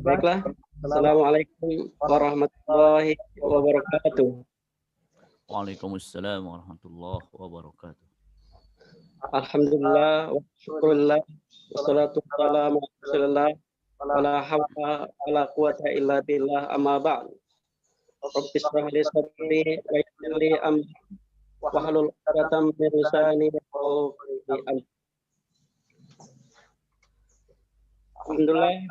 Baiklah. Assalamualaikum warahmatullahi wabarakatuh. Waalaikumsalam warahmatullahi wabarakatuh. Alhamdulillah wa syukurillah wassalatu wassalamu ala rasulillah wala hawla wala quwata illa billah amma ba'd. Rabbi shrah li sadri wa yassir li amri wahlul 'uqdatam min lisani yafqahu qawli. Alhamdulillah,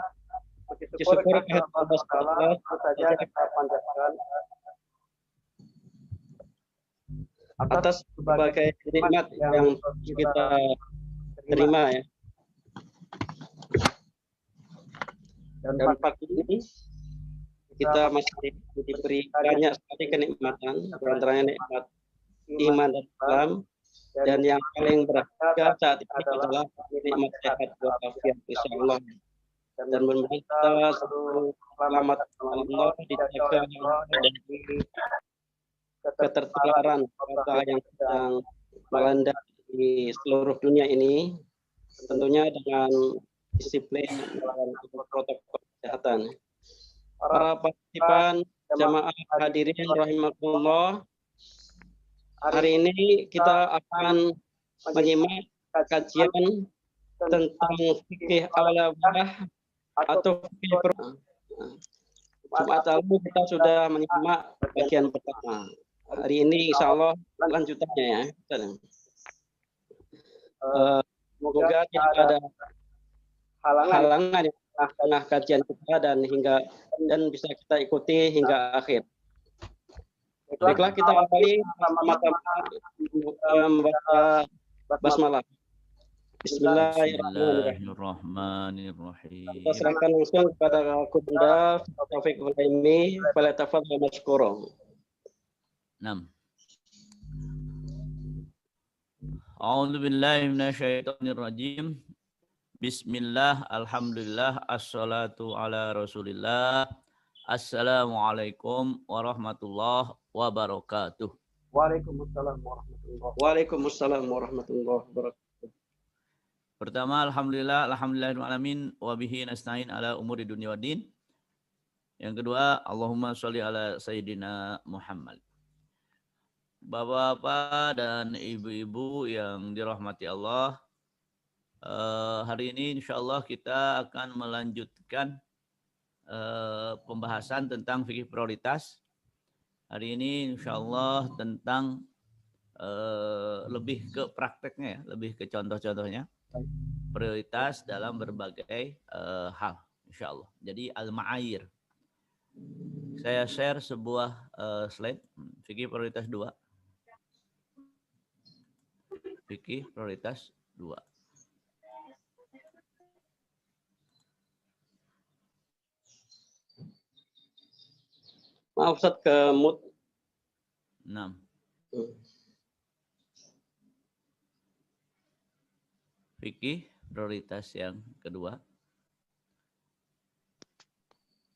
puji syukur kehadirat Allah saja kita panjatkan atas berbagai nikmat yang kita terima ya. Dan pagi ini kita masih diberi banyak sekali kenikmatan, diantaranya nikmat iman dan Islam, dan yang paling berharga saat ini adalah nikmat sehat walafiat insyaallah. Dan meminta seluruh selamat Allah dijaga dari ketertularan wabah yang sedang melanda di seluruh dunia ini, tentunya dengan disiplin dan protokol kesehatan. Para partisipan, jamaah hadirin rahimakumullah, hari ini kita akan menyimak kajian tentang fikih al-wadah atau fikih Jumat lalu kita sudah menyimak bagian pertama. Hari ini insya Allah lanjutannya ya. Semoga tidak ada halangan di tengah kajian kita dan bisa kita ikuti hingga akhir. Baiklah, kita awali sama-sama membaca basmalah. Bismillahirrahmanirrahim. Kita serahkan langsung kepada Bunda Taufik Hulaimi, falyatafadhal mashkura. 6. A'udzu billahi minasyaitonir rajim. Bismillah, alhamdulillah, assalatu ala rasulillah. Assalamualaikum warahmatullahi wabarakatuh. Waalaikumsalam warahmatullahi wabarakatuh. Pertama, alhamdulillahirrahmanirrahim wa bihi nasta'in ala umuri dunya waddin. Yang kedua, Allahumma sholli ala sayyidina Muhammad. Bapak-bapak dan ibu-ibu yang dirahmati Allah, hari ini insyaallah kita akan melanjutkan pembahasan tentang fikih prioritas. Hari ini insyaallah tentang lebih ke prakteknya ya, lebih ke contoh-contohnya. Prioritas dalam berbagai hal insyaallah. Jadi al-ma'ayir. Saya share sebuah slide fikih prioritas 2. Fikih prioritas 2. Maaf Ustaz, ke mute. 6. Fikih prioritas yang kedua.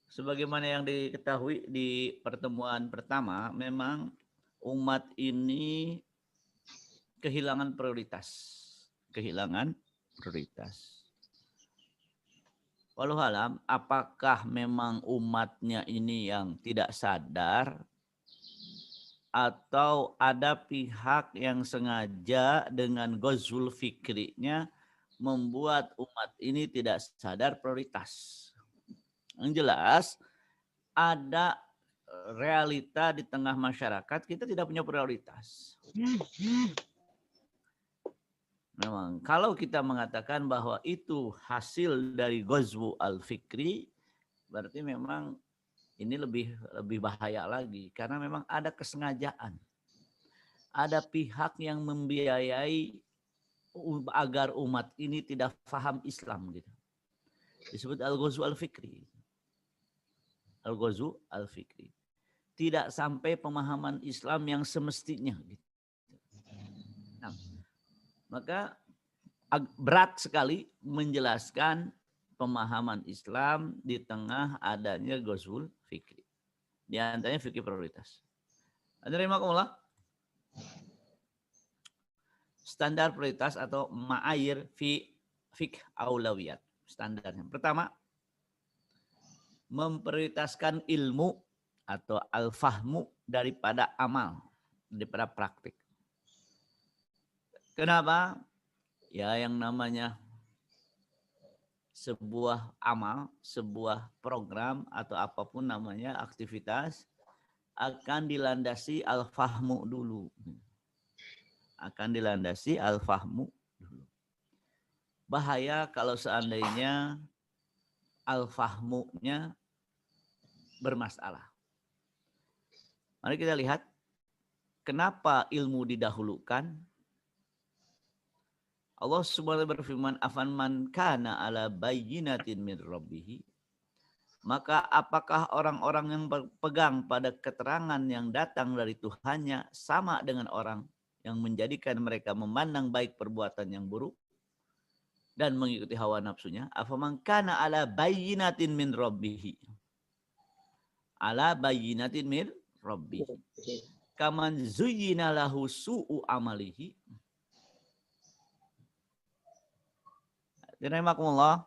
Sebagaimana yang diketahui di pertemuan pertama, memang umat ini kehilangan prioritas. Walau alam, apakah memang umatnya ini yang tidak sadar atau ada pihak yang sengaja dengan ghazwul fikrinya membuat umat ini tidak sadar prioritas. Yang jelas ada realita di tengah masyarakat kita tidak punya prioritas. Memang kalau kita mengatakan bahwa itu hasil dari ghazwu al-fikri, berarti memang ini lebih bahaya lagi karena memang ada kesengajaan. Ada pihak yang membiayai agar umat ini tidak paham Islam gitu. Disebut al-ghazwu al-fikri. Al-ghazwu al-fikri. Tidak sampai pemahaman Islam yang semestinya gitu. Nah, maka berat sekali menjelaskan pemahaman Islam di tengah adanya ghazwul fikri. Di antaranya fikih prioritas. Alhamdulillah. Standar prioritas atau ma'ayir fi fikh aulawiyat. Standarnya. Pertama, memprioritaskan ilmu atau al-fahmu daripada amal, daripada praktik. Kenapa? Ya yang namanya sebuah amal, sebuah program atau apapun namanya aktivitas akan dilandasi al-fahmu dulu. Akan dilandasi al-fahmu dulu. Bahaya kalau seandainya al-fahmunya bermasalah. Mari kita lihat kenapa ilmu didahulukan. Allah Subhanahu berfirman, "Afan man kana ala bayyinatin min rabbih." Maka apakah orang-orang yang berpegang pada keterangan yang datang dari Tuhannya sama dengan orang yang menjadikan mereka memandang baik perbuatan yang buruk dan mengikuti hawa nafsunya? Afaman kana ala bayyinatin min rabbih. Ala bayyinatin min rabbih. Kaman zuyyina lahu su'u amalihi. Rahimakumullah.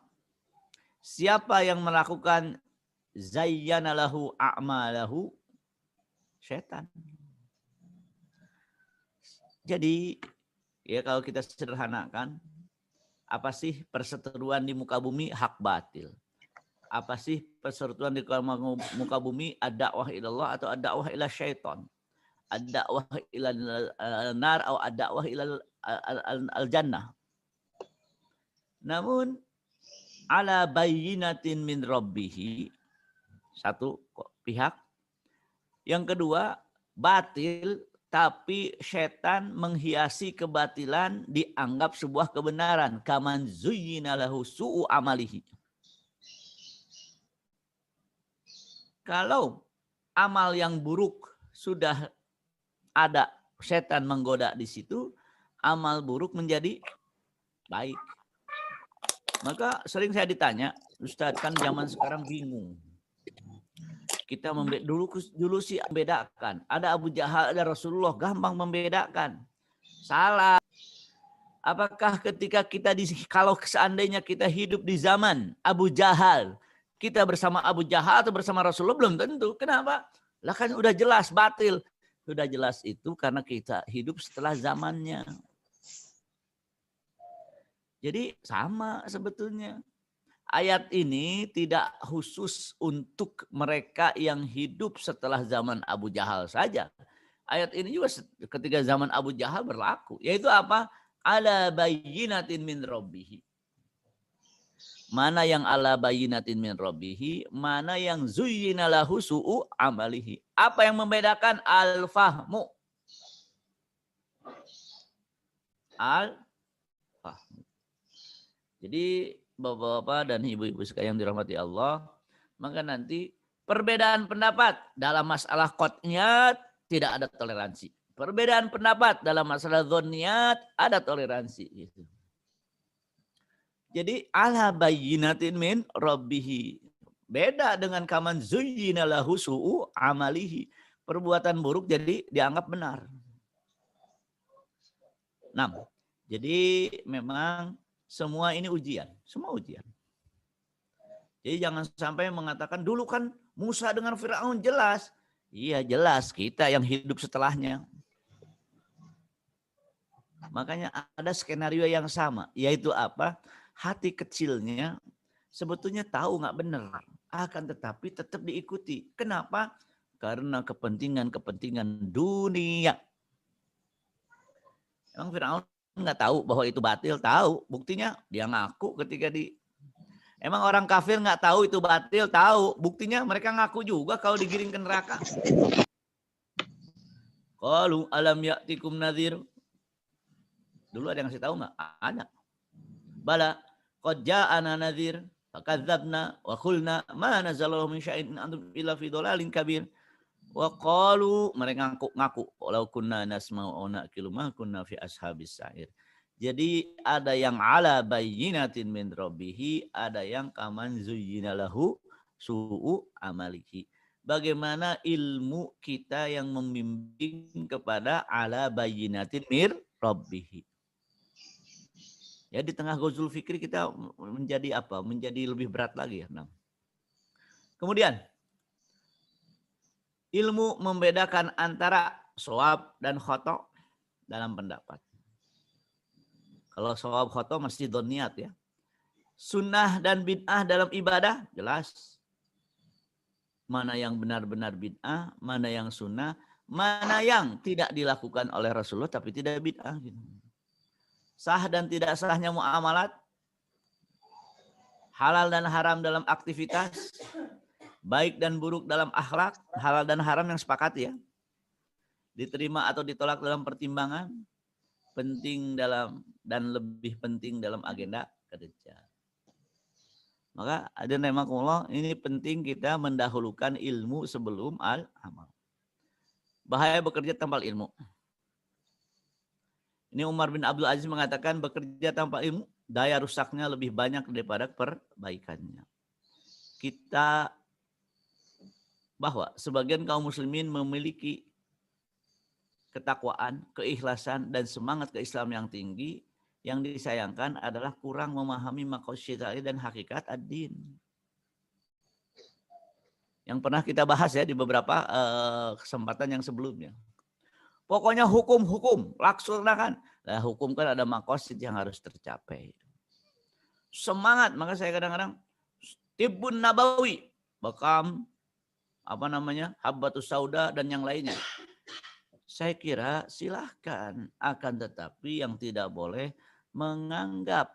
Siapa yang melakukan zayyana lahu a'malahu? Setan. Jadi, ya kalau kita sederhanakan, apa sih perseteruan di muka bumi? Hak batil. Apa sih perseteruan di muka bumi? Ad-da'wah ilallah atau ad-da'wah ila syaitan? Ad-da'wah ila nar atau ad-da'wah ila al-jannah. Namun ala bayyinatin min rabbihi, satu pihak. Yang kedua, batil tapi setan menghiasi kebatilan dianggap sebuah kebenaran. Kaman zuyyina lahu su'u amalihi. Kalau amal yang buruk sudah ada setan menggoda di situ, amal buruk menjadi baik. Maka sering saya ditanya, Ustaz, kan zaman sekarang bingung. Kita dulu sih membedakan. Ada Abu Jahal, ada Rasulullah, gampang membedakan. Salah. Apakah ketika kita kalau seandainya kita hidup di zaman Abu Jahal, kita bersama Abu Jahal atau bersama Rasulullah? Belum tentu. Kenapa? Lah kan udah jelas batil. Sudah jelas itu karena kita hidup setelah zamannya. Jadi sama sebetulnya. Ayat ini tidak khusus untuk mereka yang hidup setelah zaman Abu Jahal saja. Ayat ini juga ketika zaman Abu Jahal berlaku. Yaitu apa? Ala bayyinatin min rabbihi. Mana yang ala bayyinatin min rabbihi, mana yang zuyyina lahu su'u amalihi. Apa yang membedakan? Al-fahmu. Al-fahmu. Jadi bapak-bapak dan ibu-ibu sekalian yang dirahmati Allah, maka nanti perbedaan pendapat dalam masalah qat'iyat tidak ada toleransi. Perbedaan pendapat dalam masalah dzanniyat ada toleransi. Gitu. Jadi ala bayyinatin min rabbihi. Beda dengan kaman zuyyina lahu su'u amalihi. Perbuatan buruk jadi dianggap benar. Nah, jadi memang semua ini ujian. Semua ujian. Jadi jangan sampai mengatakan dulu kan Musa dengan Firaun jelas. Iya jelas, kita yang hidup setelahnya. Makanya ada skenario yang sama. Yaitu apa? Hati kecilnya sebetulnya tahu nggak benar. Akan tetapi tetap diikuti. Kenapa? Karena kepentingan-kepentingan dunia. Emang Firaun nggak tahu bahwa itu batil? Tahu. Buktinya dia ngaku ketika Emang orang kafir nggak tahu itu batil? Tahu. Buktinya mereka ngaku juga kalau digiring ke neraka. Qalu alam ya'tikum nadhir. Dulu ada yang ngasih tahu nggak? Ada. Bala qad ja'ana nadhir fakadzabna wa qulna ma nazzalallahu min syai'in antum illa fi dhalalin kabir. Wa qalu, mereka ngaku walau kunna nasma'u wa naqilu ma kunna fi ashabis sa'ir. Jadi ada yang ala bayyinatin min rabbihi, ada yang kaman zuyyina lahu su'u amalihi. Bagaimana ilmu kita yang membimbing kepada ala bayyinatin min rabbihi. Ya di tengah Ghazul Fikri kita menjadi apa? Menjadi lebih berat lagi ya. Kemudian, ilmu membedakan antara shawab dan khoto dalam pendapat. Kalau shawab khoto mesti doniat ya. Sunnah dan bid'ah dalam ibadah jelas. Mana yang benar-benar bid'ah, mana yang sunnah, mana yang tidak dilakukan oleh Rasulullah tapi tidak bid'ah. Sah dan tidak sahnya muamalat, halal dan haram dalam aktivitas, baik dan buruk dalam akhlak, halal dan haram yang sepakat ya. Diterima atau ditolak dalam pertimbangan, penting dalam dan lebih penting dalam agenda kerja. Maka ada nemakumullah, ini penting kita mendahulukan ilmu sebelum al-amal. Bahaya bekerja tanpa ilmu. Ini Umar bin Abdul Aziz mengatakan bekerja tanpa ilmu, daya rusaknya lebih banyak daripada perbaikannya. Kita bahwa sebagian kaum muslimin memiliki ketakwaan, keikhlasan, dan semangat keislaman yang tinggi. Yang disayangkan adalah kurang memahami maqasid dan hakikat ad-din. Yang pernah kita bahas ya di beberapa kesempatan yang sebelumnya. Pokoknya hukum, laksanakan. Nah, hukum kan ada maqasid yang harus tercapai. Semangat, maka saya kadang-kadang Tibbun Nabawi, Bakam, Habbatus Sauda dan yang lainnya. Saya kira silahkan, akan tetapi yang tidak boleh menganggap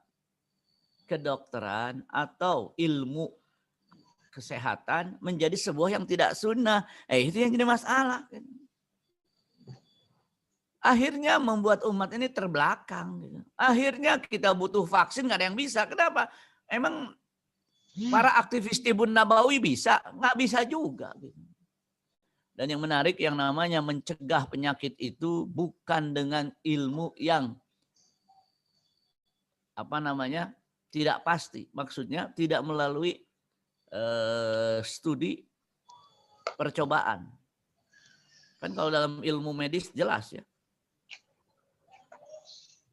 kedokteran atau ilmu kesehatan menjadi sebuah yang tidak sunnah. Itu yang jadi masalah. Akhirnya membuat umat ini terbelakang. Akhirnya kita butuh vaksin, nggak ada yang bisa. Kenapa? Emang para aktivis Tibbun Nabawi bisa? Nggak bisa juga. Dan yang menarik, yang namanya mencegah penyakit itu bukan dengan ilmu yang tidak pasti. Maksudnya tidak melalui studi percobaan. Kan kalau dalam ilmu medis jelas ya.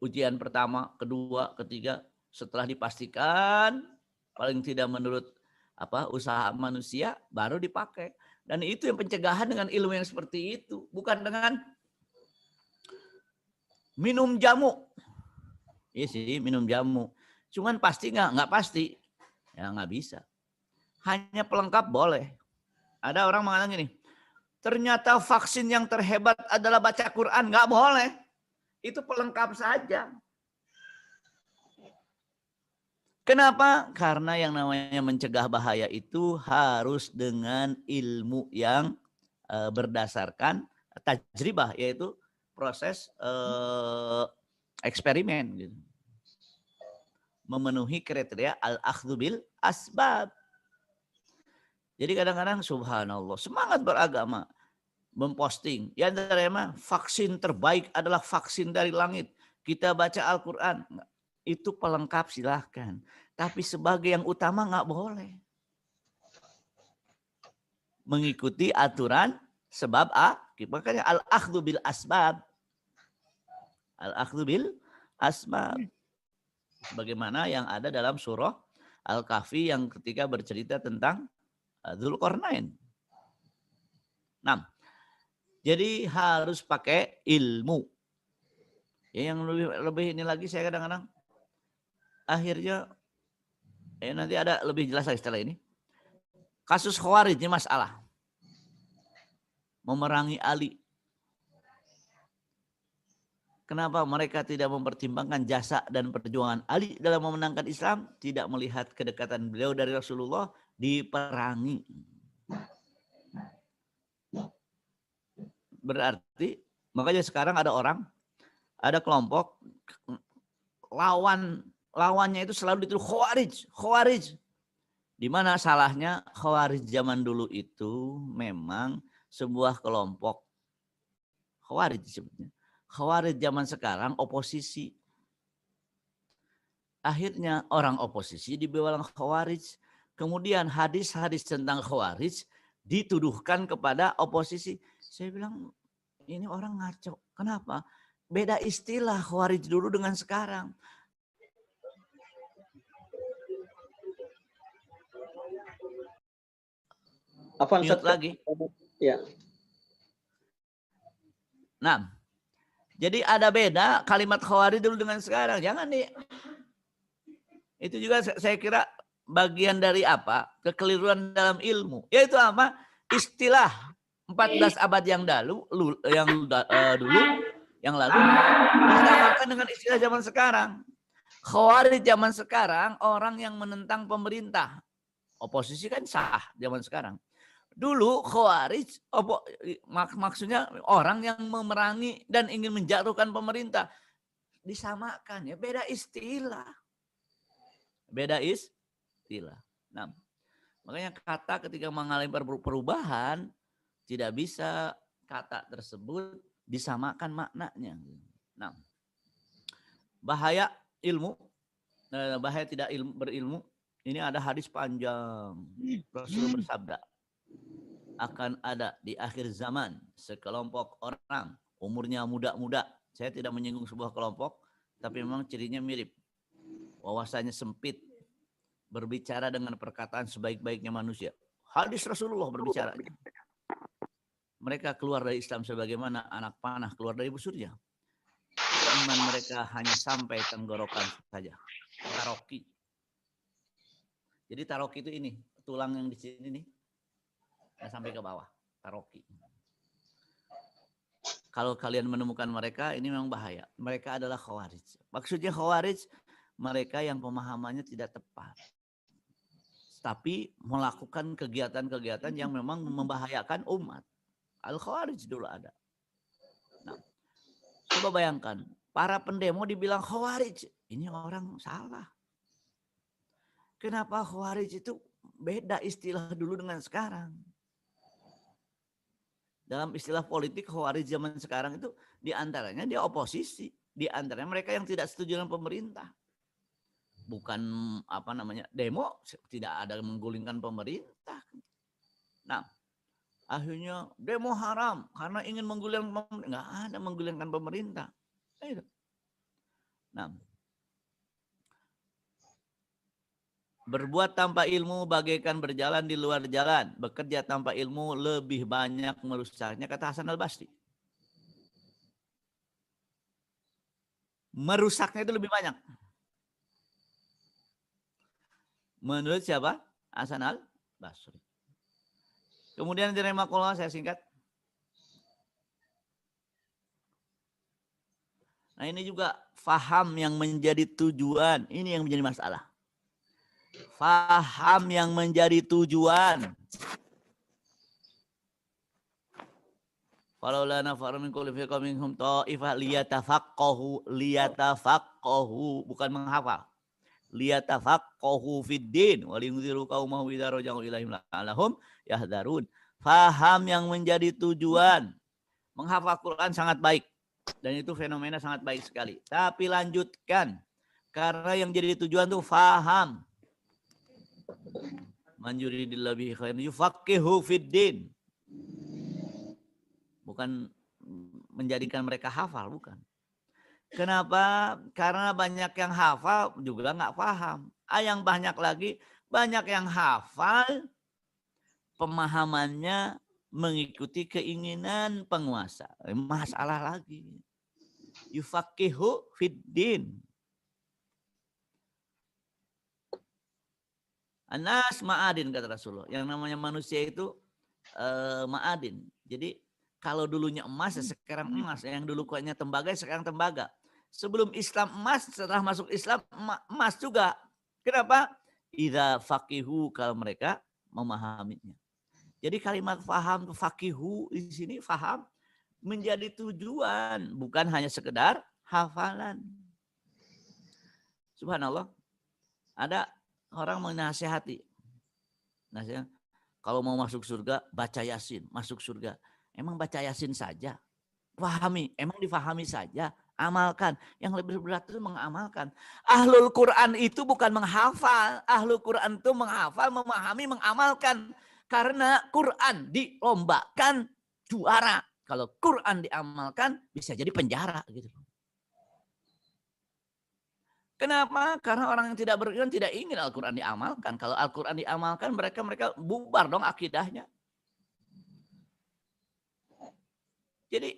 Ujian pertama, kedua, ketiga, setelah dipastikan paling tidak menurut usaha manusia baru dipakai. Dan itu yang pencegahan dengan ilmu yang seperti itu, bukan dengan minum jamu. Iya sih, minum jamu. Cuman pasti nggak pasti. Ya nggak bisa. Hanya pelengkap boleh. Ada orang mengatakan gini, ternyata vaksin yang terhebat adalah baca Quran. Nggak boleh. Itu pelengkap saja. Kenapa? Karena yang namanya mencegah bahaya itu harus dengan ilmu yang berdasarkan tajribah, yaitu proses eksperimen. Gitu. Memenuhi kriteria al-akhdhu bil asbab. Jadi kadang-kadang subhanallah, semangat beragama. Memposting. Ya antaranya vaksin terbaik adalah vaksin dari langit. Kita baca Al-Quran. Itu pelengkap silahkan. Tapi sebagai yang utama nggak boleh. Mengikuti aturan sebab makanya al-akhdhu bil asbab. Al-akhdhu bil asbab. Bagaimana yang ada dalam surah Al-Kahfi yang ketika bercerita tentang Dzulqarnain. Jadi harus pakai ilmu. Ya, yang lebih ini lagi saya kadang-kadang akhirnya nanti ada lebih jelas lagi setelah ini. Kasus Khawarij ini masalah. Memerangi Ali. Kenapa mereka tidak mempertimbangkan jasa dan perjuangan Ali dalam memenangkan Islam, tidak melihat kedekatan beliau dari Rasulullah diperangi. Berarti makanya sekarang ada kelompok lawannya itu selalu dituduh Khawarij. Di mana salahnya Khawarij zaman dulu itu memang sebuah kelompok Khawarij disebutnya. Khawarij zaman sekarang oposisi. Akhirnya orang oposisi dibawa Khawarij. Kemudian hadis-hadis tentang Khawarij dituduhkan kepada oposisi. Saya bilang, ini orang ngaco. Kenapa? Beda istilah Khawarij dulu dengan sekarang. Afwan, mute lagi. Ya. Nah, jadi ada beda kalimat khawarij dulu dengan sekarang. Jangan nih. Itu juga saya kira bagian dari apa? Kekeliruan dalam ilmu. Yaitu apa? Istilah 14 abad yang dulu yang lalu disamakan dengan istilah zaman sekarang. Khawarij zaman sekarang orang yang menentang pemerintah. Oposisi kan sah zaman sekarang. Dulu Khawarij maksudnya orang yang memerangi dan ingin menjatuhkan pemerintah. Disamakan ya, beda istilah. Beda istilah. Nah, makanya kata ketika mengalami perubahan tidak bisa kata tersebut disamakan maknanya. Nah, bahaya ilmu, bahaya tidak berilmu. Ini ada hadis panjang. Rasul bersabda, akan ada di akhir zaman sekelompok orang umurnya muda-muda. Saya tidak menyinggung sebuah kelompok, tapi memang cirinya mirip. Wawasannya sempit, berbicara dengan perkataan sebaik-baiknya manusia. Hadis Rasulullah berbicara. Mereka keluar dari Islam sebagaimana anak panah keluar dari busurnya. Iman mereka hanya sampai tenggorokan saja. Taroki. Jadi taroki itu ini, tulang yang di sini nih, sampai ke bawah. Taroki. Kalau kalian menemukan mereka, ini memang bahaya. Mereka adalah khawarij. Maksudnya khawarij, mereka yang pemahamannya tidak tepat. Tapi melakukan kegiatan-kegiatan yang memang membahayakan umat. Al-Khawarij dulu ada. Nah, coba bayangkan, para pendemo dibilang Khawarij. Ini orang salah. Kenapa Khawarij itu beda istilah dulu dengan sekarang? Dalam istilah politik Khawarij zaman sekarang itu diantaranya dia oposisi. Diantaranya mereka yang tidak setuju dengan pemerintah. Bukan apa namanya demo, tidak ada menggulingkan pemerintah. Nah, akhirnya demo haram karena ingin menggulingkan pemerintah. Nggak ada menggulingkan pemerintah. Nah, berbuat tanpa ilmu bagaikan berjalan di luar jalan. Bekerja tanpa ilmu lebih banyak merusaknya, kata Hasan al-Basri. Merusaknya itu lebih banyak. Menurut siapa? Hasan al-Basri. Kemudian dari makulah saya singkat. Nah, ini juga faham yang menjadi tujuan. Ini yang menjadi masalah. Faham yang menjadi tujuan. Falaula nafara min kulli firqatin minhum ta'ifah liyatafaqahu, bukan menghafal. Liyatafaqahu fid din wa liyunziru qaumahu idza raja'u ilaihim la'allahum yahdharun. Faham yang menjadi tujuan. Menghafal Quran sangat baik dan itu fenomena sangat baik sekali. Tapi lanjutkan. Karena yang jadi tujuan tuh faham. Man yuridillahu bihi khairan yufaqihu fid din. Bukan menjadikan mereka hafal, bukan. Kenapa? Karena banyak yang hafal juga nggak paham. Yang banyak lagi, banyak yang hafal pemahamannya mengikuti keinginan penguasa. Masalah lagi. Yufaqihu fid din. Anas ma'adin, kata Rasulullah. Yang namanya manusia itu ma'adin. Jadi kalau dulunya emas, sekarang emas. Yang dulu kuatnya tembaga, sekarang tembaga. Sebelum Islam emas, setelah masuk Islam emas juga. Kenapa? Idza faqihu, kalau mereka memahaminya. Jadi kalimat faham, faqihu di sini faham menjadi tujuan, bukan hanya sekedar hafalan. Subhanallah. Ada orang menasihati. Nasihat, kalau mau masuk surga, baca Yasin, masuk surga. Emang baca Yasin saja? Pahami, emang difahami saja? Amalkan. Yang lebih berat itu mengamalkan. Ahlul Quran itu bukan menghafal. Ahlul Quran itu menghafal, memahami, mengamalkan. Karena Quran dilombakan juara. Kalau Quran diamalkan, bisa jadi penjara gitu. Kenapa? Karena orang yang tidak beriman tidak ingin Al-Quran diamalkan. Kalau Al-Quran diamalkan, mereka bubar dong akidahnya. Jadi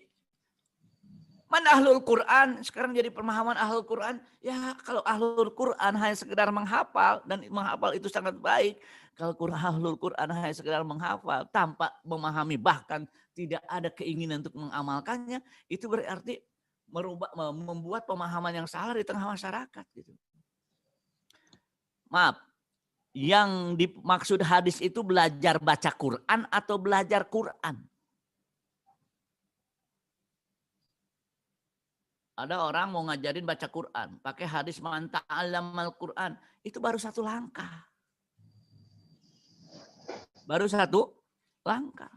man ahlul Quran, sekarang jadi pemahaman ahlul Quran. Ya kalau ahlul Quran hanya sekedar menghafal, dan menghafal itu sangat baik. Kalau ahlul Quran hanya sekedar menghafal tanpa memahami, bahkan tidak ada keinginan untuk mengamalkannya, itu berarti membuat pemahaman yang salah di tengah masyarakat. Gitu. Maaf, yang dimaksud hadis itu belajar baca Quran atau belajar Quran? Ada orang mau ngajarin baca Quran, pakai hadis man ta'allamal Quran, itu baru satu langkah. Baru satu langkah.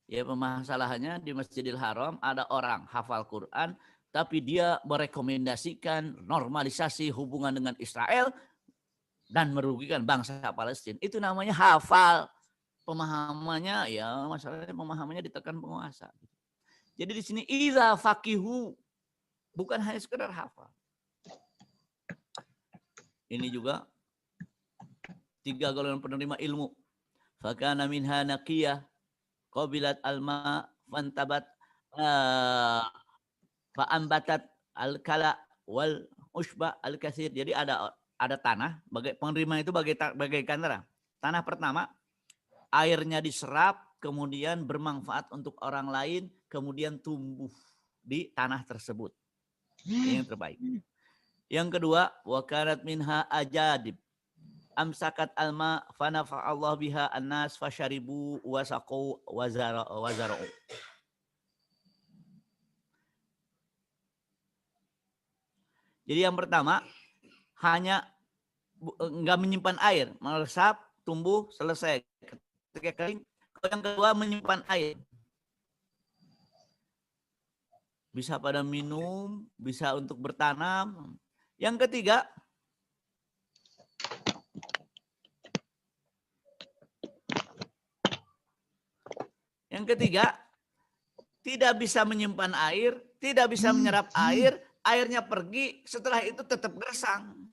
Ya permasalahannya di Masjidil Haram ada orang hafal Quran, tapi dia merekomendasikan normalisasi hubungan dengan Israel dan merugikan bangsa Palestina. Itu namanya hafal. Pemahamannya ya masalahnya pemahamannya ditekan penguasa. Jadi di sini iza faqihu, bukan hanya sekedar hafal. Ini juga 3 golongan penerima ilmu. Fakana minha naqiyah qabilat alma fantabat fa'ambatat al-kala wal usba al-katsir. Jadi ada tanah, penerima itu bagaikan tanah pertama, airnya diserap, kemudian bermanfaat untuk orang lain, kemudian tumbuh di tanah tersebut. Ini yang terbaik. Yang kedua, wa kanat minha ajadib amsakat alma fanafa Allah biha annas fasharibu wasaqu wazara'u. Jadi yang pertama hanya enggak menyimpan air, meresap, tumbuh, selesai. Ketika kering. Yang kedua menyimpan air. Bisa pada minum, bisa untuk bertanam. Yang ketiga, tidak bisa menyimpan air, tidak bisa menyerap air, airnya pergi, setelah itu tetap gersang.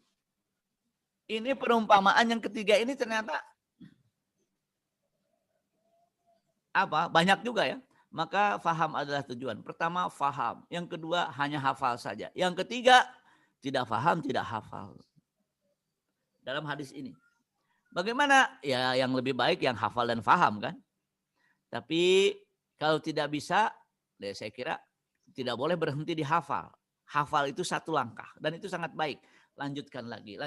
Ini perumpamaan yang ketiga ini ternyata banyak juga ya. Maka faham adalah tujuan. Pertama faham, yang kedua hanya hafal saja. Yang ketiga tidak faham, tidak hafal. Dalam hadis ini. Bagaimana? Ya yang lebih baik yang hafal dan faham kan. Tapi kalau tidak bisa, ya saya kira tidak boleh berhenti di hafal. Hafal itu satu langkah dan itu sangat baik. Lanjutkan lagi.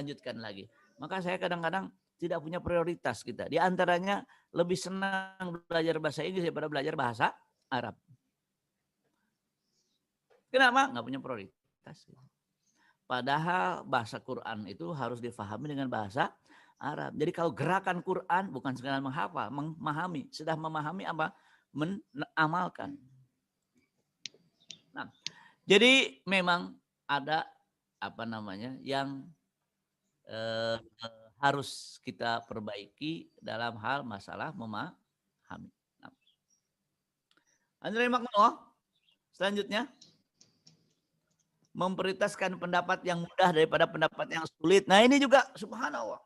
Maka saya kadang-kadang tidak punya prioritas kita. Di antaranya lebih senang belajar bahasa Inggris daripada belajar bahasa Arab. Kenapa? Nggak punya prioritas. Padahal bahasa Quran itu harus difahami dengan bahasa Arab. Jadi kalau gerakan Quran bukan sekadar menghafal, memahami. Sudah memahami apa? Menamalkan. Nah, jadi memang ada yang harus kita perbaiki dalam hal masalah memahami. Selanjutnya, memprioritaskan pendapat yang mudah daripada pendapat yang sulit. Nah ini juga subhanallah.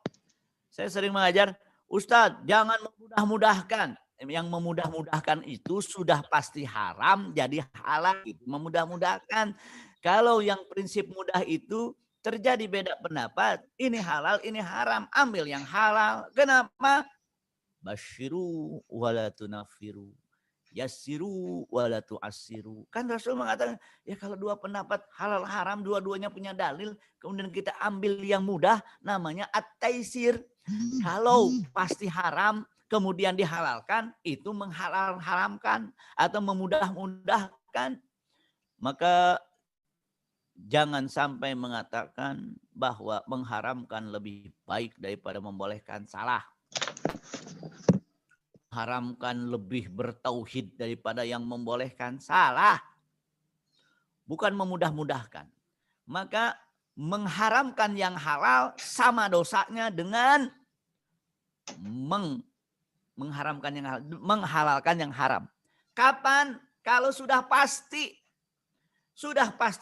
Saya sering mengajar, Ustadz jangan memudah-mudahkan. Yang memudah-mudahkan itu sudah pasti haram jadi halal. Memudah-mudahkan. Kalau yang prinsip mudah itu terjadi beda pendapat. Ini halal, ini haram. Ambil yang halal. Kenapa? Basyiru wala tunafiru. Yassiru wala tu'assiru. Kan Rasul mengatakan, ya kalau dua pendapat halal haram, dua-duanya punya dalil, kemudian kita ambil yang mudah, namanya at-taisir. Kalau pasti haram, kemudian dihalalkan, itu mengharamkan atau memudah-mudahkan. Maka jangan sampai mengatakan bahwa mengharamkan lebih baik daripada membolehkan, salah. Haramkan lebih bertauhid daripada yang membolehkan, salah. Bukan memudah-mudahkan. Maka mengharamkan yang halal sama dosanya dengan mengharamkan yang halal, menghalalkan yang haram. Kapan? Kalau sudah pasti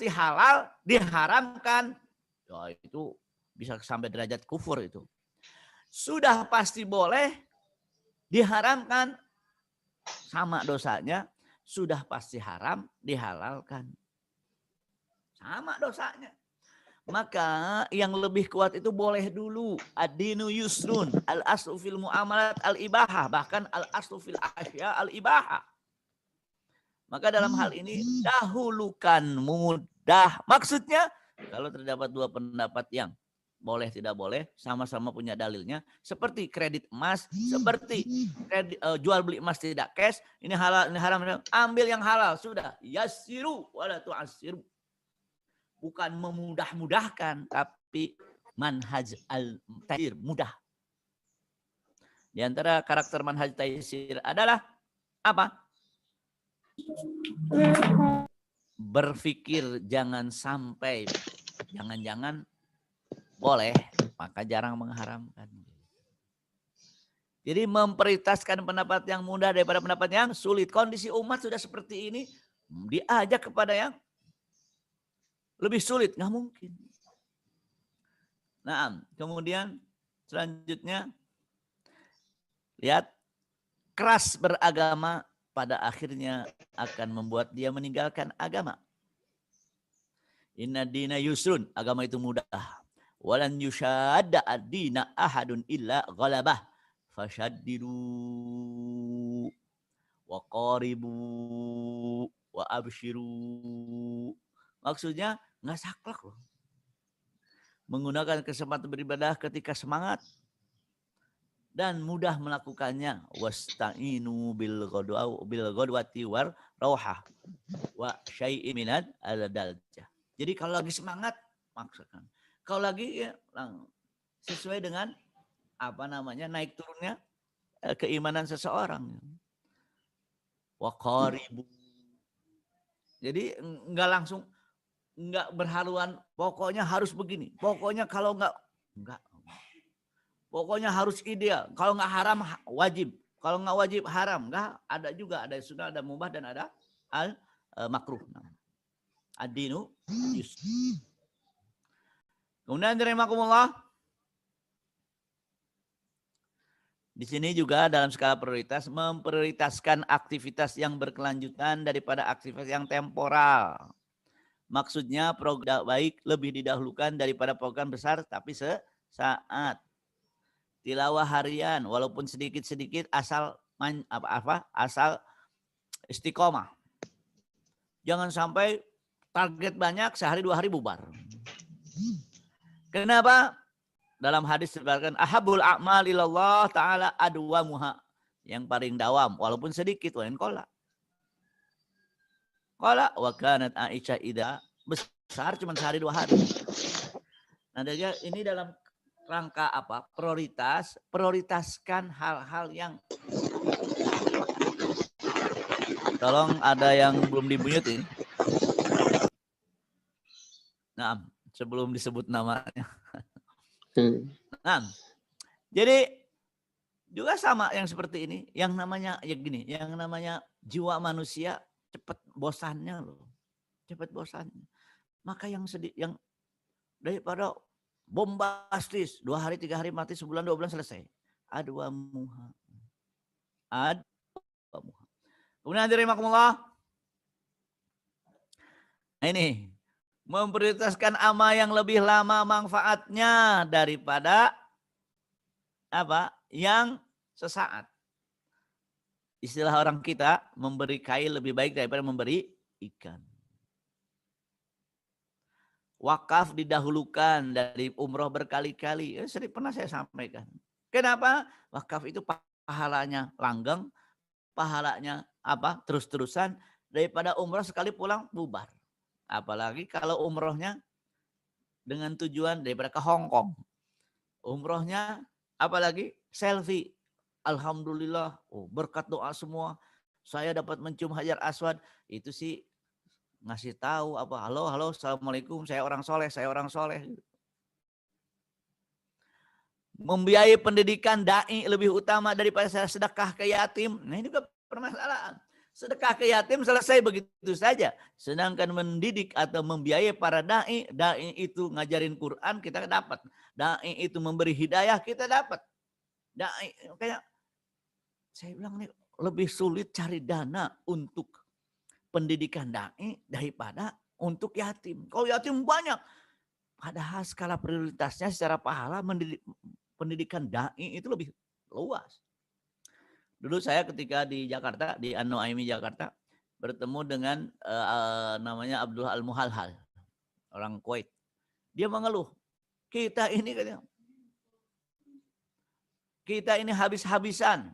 halal diharamkan, ya itu bisa sampai derajat kufur itu. Sudah pasti boleh diharamkan, sama dosanya, sudah pasti haram dihalalkan. Sama dosanya. Maka yang lebih kuat itu boleh dulu. Ad-dinu yusrun. Al-aslu fil mu'amalat al-ibahah. Bahkan al-aslu fil asya al-ibahah. Maka dalam hal ini dahulukan mudah. Maksudnya kalau terdapat dua pendapat yang boleh tidak boleh, sama-sama punya dalilnya. Seperti kredit emas, seperti kredit, jual beli emas tidak cash. Ini halal, ini haram. Ambil yang halal. Sudah. Yassiru wala tu'assiru. Bukan memudah-mudahkan, tapi manhaj al-taysir, mudah. Di antara karakter manhaj taysir adalah apa? Berpikir jangan sampai, jangan-jangan boleh, maka jarang mengharamkan. Jadi memprioritaskan pendapat yang mudah daripada pendapat yang sulit. Kondisi umat sudah seperti ini, diajak kepada yang lebih sulit, nggak mungkin. Nah, kemudian selanjutnya lihat, keras beragama pada akhirnya akan membuat dia meninggalkan agama. Inna dina yusrun, agama itu mudah. Walan yushadda ad-dina ahadun illa ghalabah. Fashaddidu wa qaribu wa abshiru. Maksudnya nggak saklek loh. Menggunakan kesempatan beribadah ketika semangat dan mudah melakukannya. Wasta'inu bil ghadwati war rauhah wa syai'in minad al-daljah. Jadi kalau lagi semangat maksudkan. Kalau lagi ya, sesuai dengan apa namanya naik turunnya keimanan seseorang. Wa qaribu. Jadi enggak langsung, enggak berhaluan, pokoknya harus begini. Pokoknya kalau enggak. Pokoknya harus ideal. Kalau enggak haram wajib. Kalau enggak wajib haram. Enggak, ada juga, ada sunnah, ada mubah dan ada makruh. Ad-dinu yusr. Kemudian rahimakumullah. Di sini juga dalam skala prioritas memprioritaskan aktivitas yang berkelanjutan daripada aktivitas yang temporal. Maksudnya program baik lebih didahulukan daripada program besar tapi sesaat. Tilawah harian walaupun sedikit-sedikit asal asal istiqomah. Jangan sampai target banyak sehari 2 hari bubar. Kenapa? Dalam hadis disebutkan ahabul a'mal ilallah ta'ala adwamuha. Yang paling dawam walaupun sedikit wa in qala. Qala wa kanat Aisyah idza besar cuma sehari 2 hari. Nah, jadi ini dalam rangka apa? Prioritaskan hal-hal yang tolong ada yang belum di-mute ini. Nah, sebelum disebut namanya. Nah, jadi juga sama yang seperti ini, yang namanya ya gini, yang namanya jiwa manusia cepat bosannya loh, cepat bosannya. Maka yang sedih, yang daripada bombastis 2 hari 3 hari mati, sebulan 2 bulan selesai. Adwamuha. Kemudian hadirin. Ini memprioritaskan amal yang lebih lama manfaatnya daripada apa? Yang sesaat. Istilah orang kita, memberi kail lebih baik daripada memberi ikan. Wakaf didahulukan dari umroh berkali-kali. Sering pernah saya sampaikan. Kenapa? Wakaf itu pahalanya langgeng, pahalanya apa? Terus-terusan daripada umroh sekali pulang bubar. Apalagi kalau umrohnya dengan tujuan daripada ke Hong Kong. Umrohnya apalagi selfie. Alhamdulillah, berkat doa semua. Saya dapat mencium Hajar Aswad. Itu sih ngasih tahu apa, halo, assalamualaikum, saya orang soleh. Membiayai pendidikan dai lebih utama daripada saya sedekah ke yatim. Nah ini juga permasalahan. Sedekah ke yatim selesai begitu saja. Sedangkan mendidik atau membiayai para dai itu ngajarin Quran kita dapat. Dai itu memberi hidayah kita dapat. Dai kayak saya bilang nih lebih sulit cari dana untuk pendidikan dai daripada untuk yatim. Kalau yatim banyak, padahal skala prioritasnya secara pahala pendidikan dai itu lebih luas. Dulu saya ketika di Jakarta, di An-Nuaimi Jakarta, bertemu dengan namanya Abdul Al-Muhalhal, orang Kuwait. Dia mengeluh, kita ini habis-habisan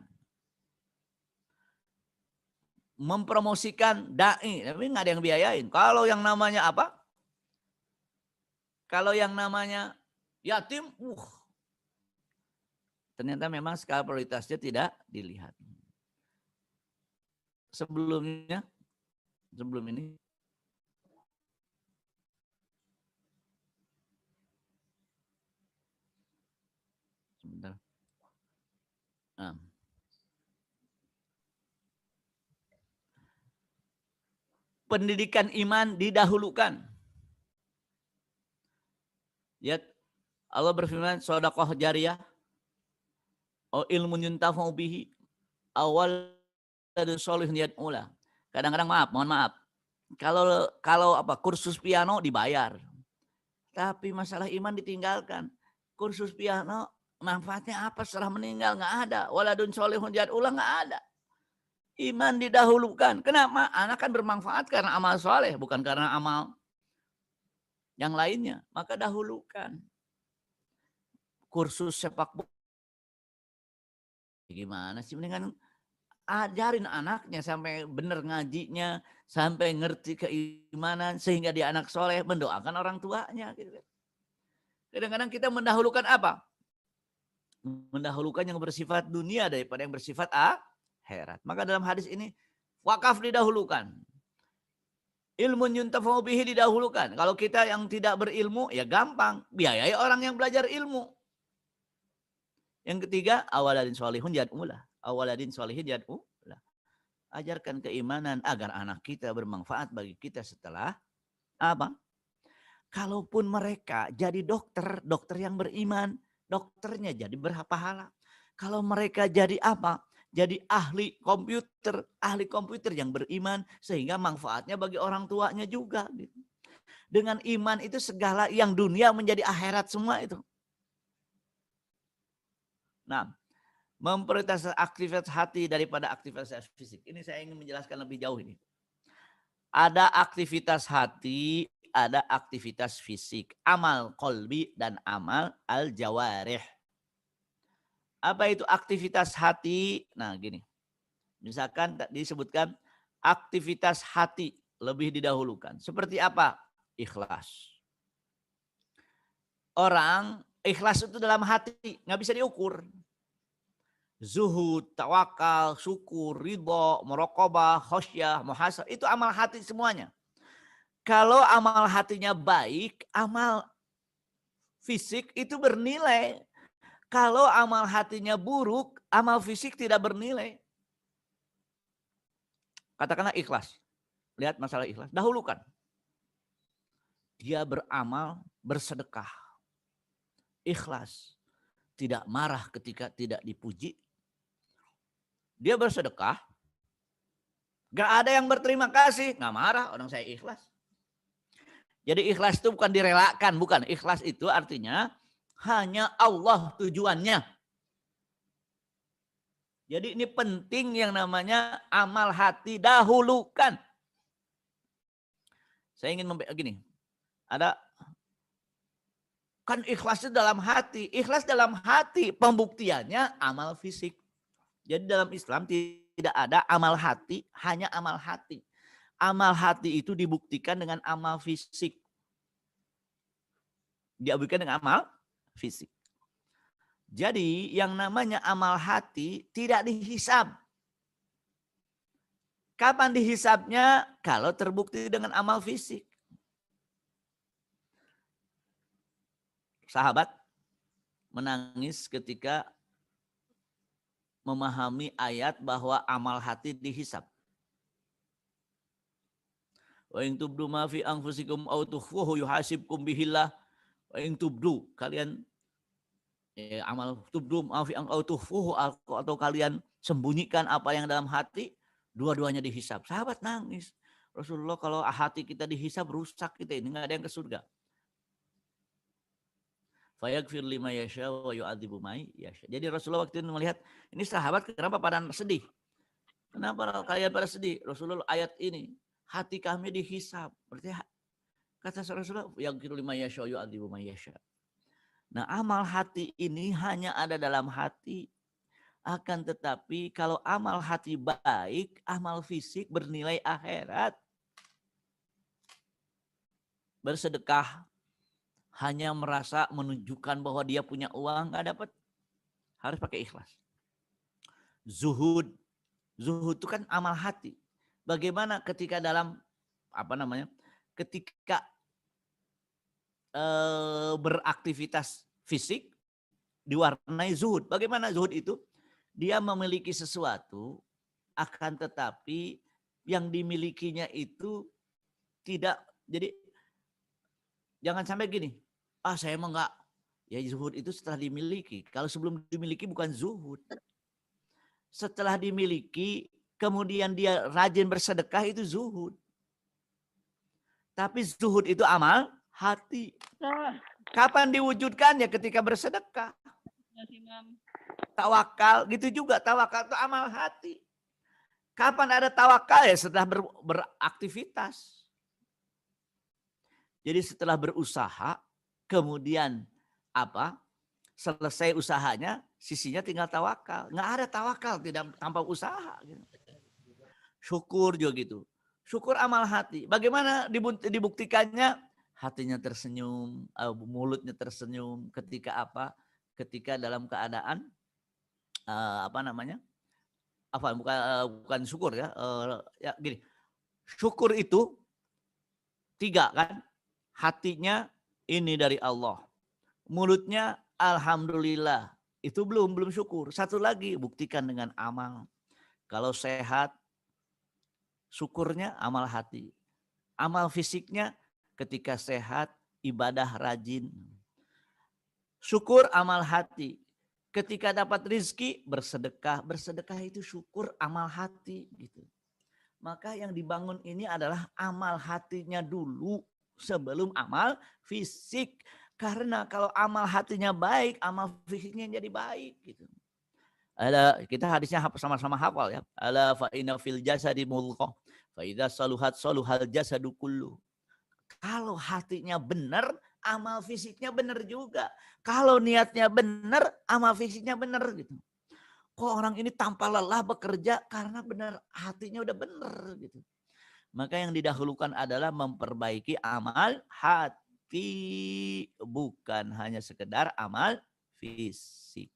mempromosikan dai, tapi nggak ada yang biayain. Kalau yang namanya apa? Kalau yang namanya yatim, ternyata memang skala prioritasnya tidak dilihat. Sebelum ini, sebentar. Nah. Pendidikan iman didahulukan. Lihat, Allah berfirman, sedekah jariyah, ilmu yuntafa'u bihi, awal dan sholihun yad'ula. Kadang-kadang mohon maaf. Kalau kursus piano dibayar. Tapi masalah iman ditinggalkan. Kursus piano manfaatnya apa setelah meninggal? Nggak ada. Waladun sholihun yad'ula nggak ada. Iman didahulukan. Kenapa? Anak kan bermanfaat karena amal soleh, bukan karena amal yang lainnya. Maka dahulukan. Kursus sepak bola. Gimana sih? Mendingan ajarin anaknya sampai benar ngajinya, sampai ngerti keimanan, sehingga dia anak soleh, mendoakan orang tuanya. Kadang-kadang kita mendahulukan apa? Mendahulukan yang bersifat dunia daripada yang bersifat akhirat. Maka dalam hadis ini wakaf didahulukan. Ilmu yuntafa'u bihi didahulukan. Kalau kita yang tidak berilmu ya gampang, biayai orang yang belajar ilmu. Yang ketiga, awaladin sholihun yad'ulah. Awaladin sholihin yad'ulah. Ajarkan keimanan agar anak kita bermanfaat bagi kita setelah apa? Kalaupun mereka jadi dokter yang beriman, dokternya jadi berpahala. Kalau mereka jadi apa? Jadi ahli komputer yang beriman sehingga manfaatnya bagi orang tuanya juga. Gitu. Dengan iman itu segala yang dunia menjadi akhirat semua itu. Nah, memprioritaskan aktivitas hati daripada aktivitas fisik. Ini saya ingin menjelaskan lebih jauh ini. Ada aktivitas hati, ada aktivitas fisik. Amal qalbi dan amal al-jawarih. Apa itu aktivitas hati? Nah gini, misalkan disebutkan aktivitas hati lebih didahulukan. Seperti apa? Ikhlas. Orang ikhlas itu dalam hati, nggak bisa diukur. Zuhud, tawakal, syukur, ridho, muraqabah, khosyah, muhasabah, itu amal hati semuanya. Kalau amal hatinya baik, amal fisik itu bernilai. Kalau amal hatinya buruk, amal fisik tidak bernilai. Katakanlah ikhlas. Lihat masalah ikhlas. Dahulukan. Dia beramal, bersedekah. Ikhlas. Tidak marah ketika tidak dipuji. Dia bersedekah. Gak ada yang berterima kasih. Gak marah, orang saya ikhlas. Jadi ikhlas itu bukan direlakan. Bukan. Ikhlas itu artinya hanya Allah tujuannya. Jadi ini penting yang namanya amal hati dahulukan. Saya ingin gini. Ada kan ikhlas itu dalam hati. Ikhlas dalam hati pembuktiannya amal fisik. Jadi dalam Islam tidak ada amal hati, hanya amal hati. Amal hati itu dibuktikan dengan amal fisik. Dibuktikan dengan amal fisik. Jadi yang namanya amal hati tidak dihisab. Kapan dihisabnya? Kalau terbukti dengan amal fisik. Sahabat menangis ketika memahami ayat bahwa amal hati dihisab. Wa in tubdu ma fi anfusikum aw tukhfuhu yuhasibkum bihillah. Wa in tubdu, kalian amal tubdu ma fi aw tukhfuhu, atau kalian sembunyikan apa yang dalam hati, dua-duanya dihisab. Sahabat nangis. Rasulullah, kalau hati kita dihisab rusak kita ini, nggak ada yang ke surga. Fayaghfir lima yasha wa yu'adzibu may yasha. Jadi Rasulullah waktu itu melihat ini sahabat kenapa pada sedih? Kenapa kalian pada sedih? Rasulullah, ayat ini hati kami dihisab. Berarti kata Rasulullah, yaghfir lima yasha wa yu'adzibu may yasha. Nah, amal hati ini hanya ada dalam hati. Akan tetapi kalau amal hati baik, amal fisik bernilai akhirat. Bersedekah hanya merasa menunjukkan bahwa dia punya uang, nggak dapat. Harus pakai ikhlas. Zuhud itu kan amal hati. Bagaimana ketika dalam ketika beraktivitas fisik diwarnai zuhud. Bagaimana zuhud itu? Dia memiliki sesuatu, akan tetapi yang dimilikinya itu tidak. Jadi jangan sampai gini, saya emang enggak. Ya zuhud itu setelah dimiliki. Kalau sebelum dimiliki bukan zuhud. Setelah dimiliki, kemudian dia rajin bersedekah, itu zuhud. Tapi zuhud itu amal hati. Kapan diwujudkannya? Ketika bersedekah. Tawakal, gitu juga. Tawakal itu amal hati. Kapan ada tawakal? Ya setelah beraktivitas. Jadi setelah berusaha, kemudian selesai usahanya, sisinya tinggal tawakal. Nggak ada tawakal tidak tanpa usaha. Syukur juga gitu. Syukur amal hati. Bagaimana dibuktikannya? Hatinya tersenyum, mulutnya tersenyum. Ketika apa? Ketika dalam keadaan bukan syukur ya. Ya gini. Syukur itu 3 kan? Hatinya ini dari Allah. Mulutnya alhamdulillah. Itu belum syukur. Satu lagi buktikan dengan amal. Kalau sehat, syukurnya amal hati. Amal fisiknya ketika sehat, ibadah rajin. Syukur amal hati. Ketika dapat rizki, bersedekah. Bersedekah itu syukur amal hati. Gitu. Maka yang dibangun ini adalah amal hatinya dulu sebelum amal fisik. Karena kalau amal hatinya baik, amal fisiknya jadi baik. Gitu. Kita hadisnya sama-sama hafal ya. Ala fa inna fil jasadi mudghah fa idza saluhat saluhal jasadu kullu. Kalau hatinya benar, amal fisiknya benar juga. Kalau niatnya benar, amal fisiknya benar gitu. Kok orang ini tanpa lelah bekerja karena benar hatinya udah benar gitu. Maka yang didahulukan adalah memperbaiki amal hati, bukan hanya sekedar amal fisik.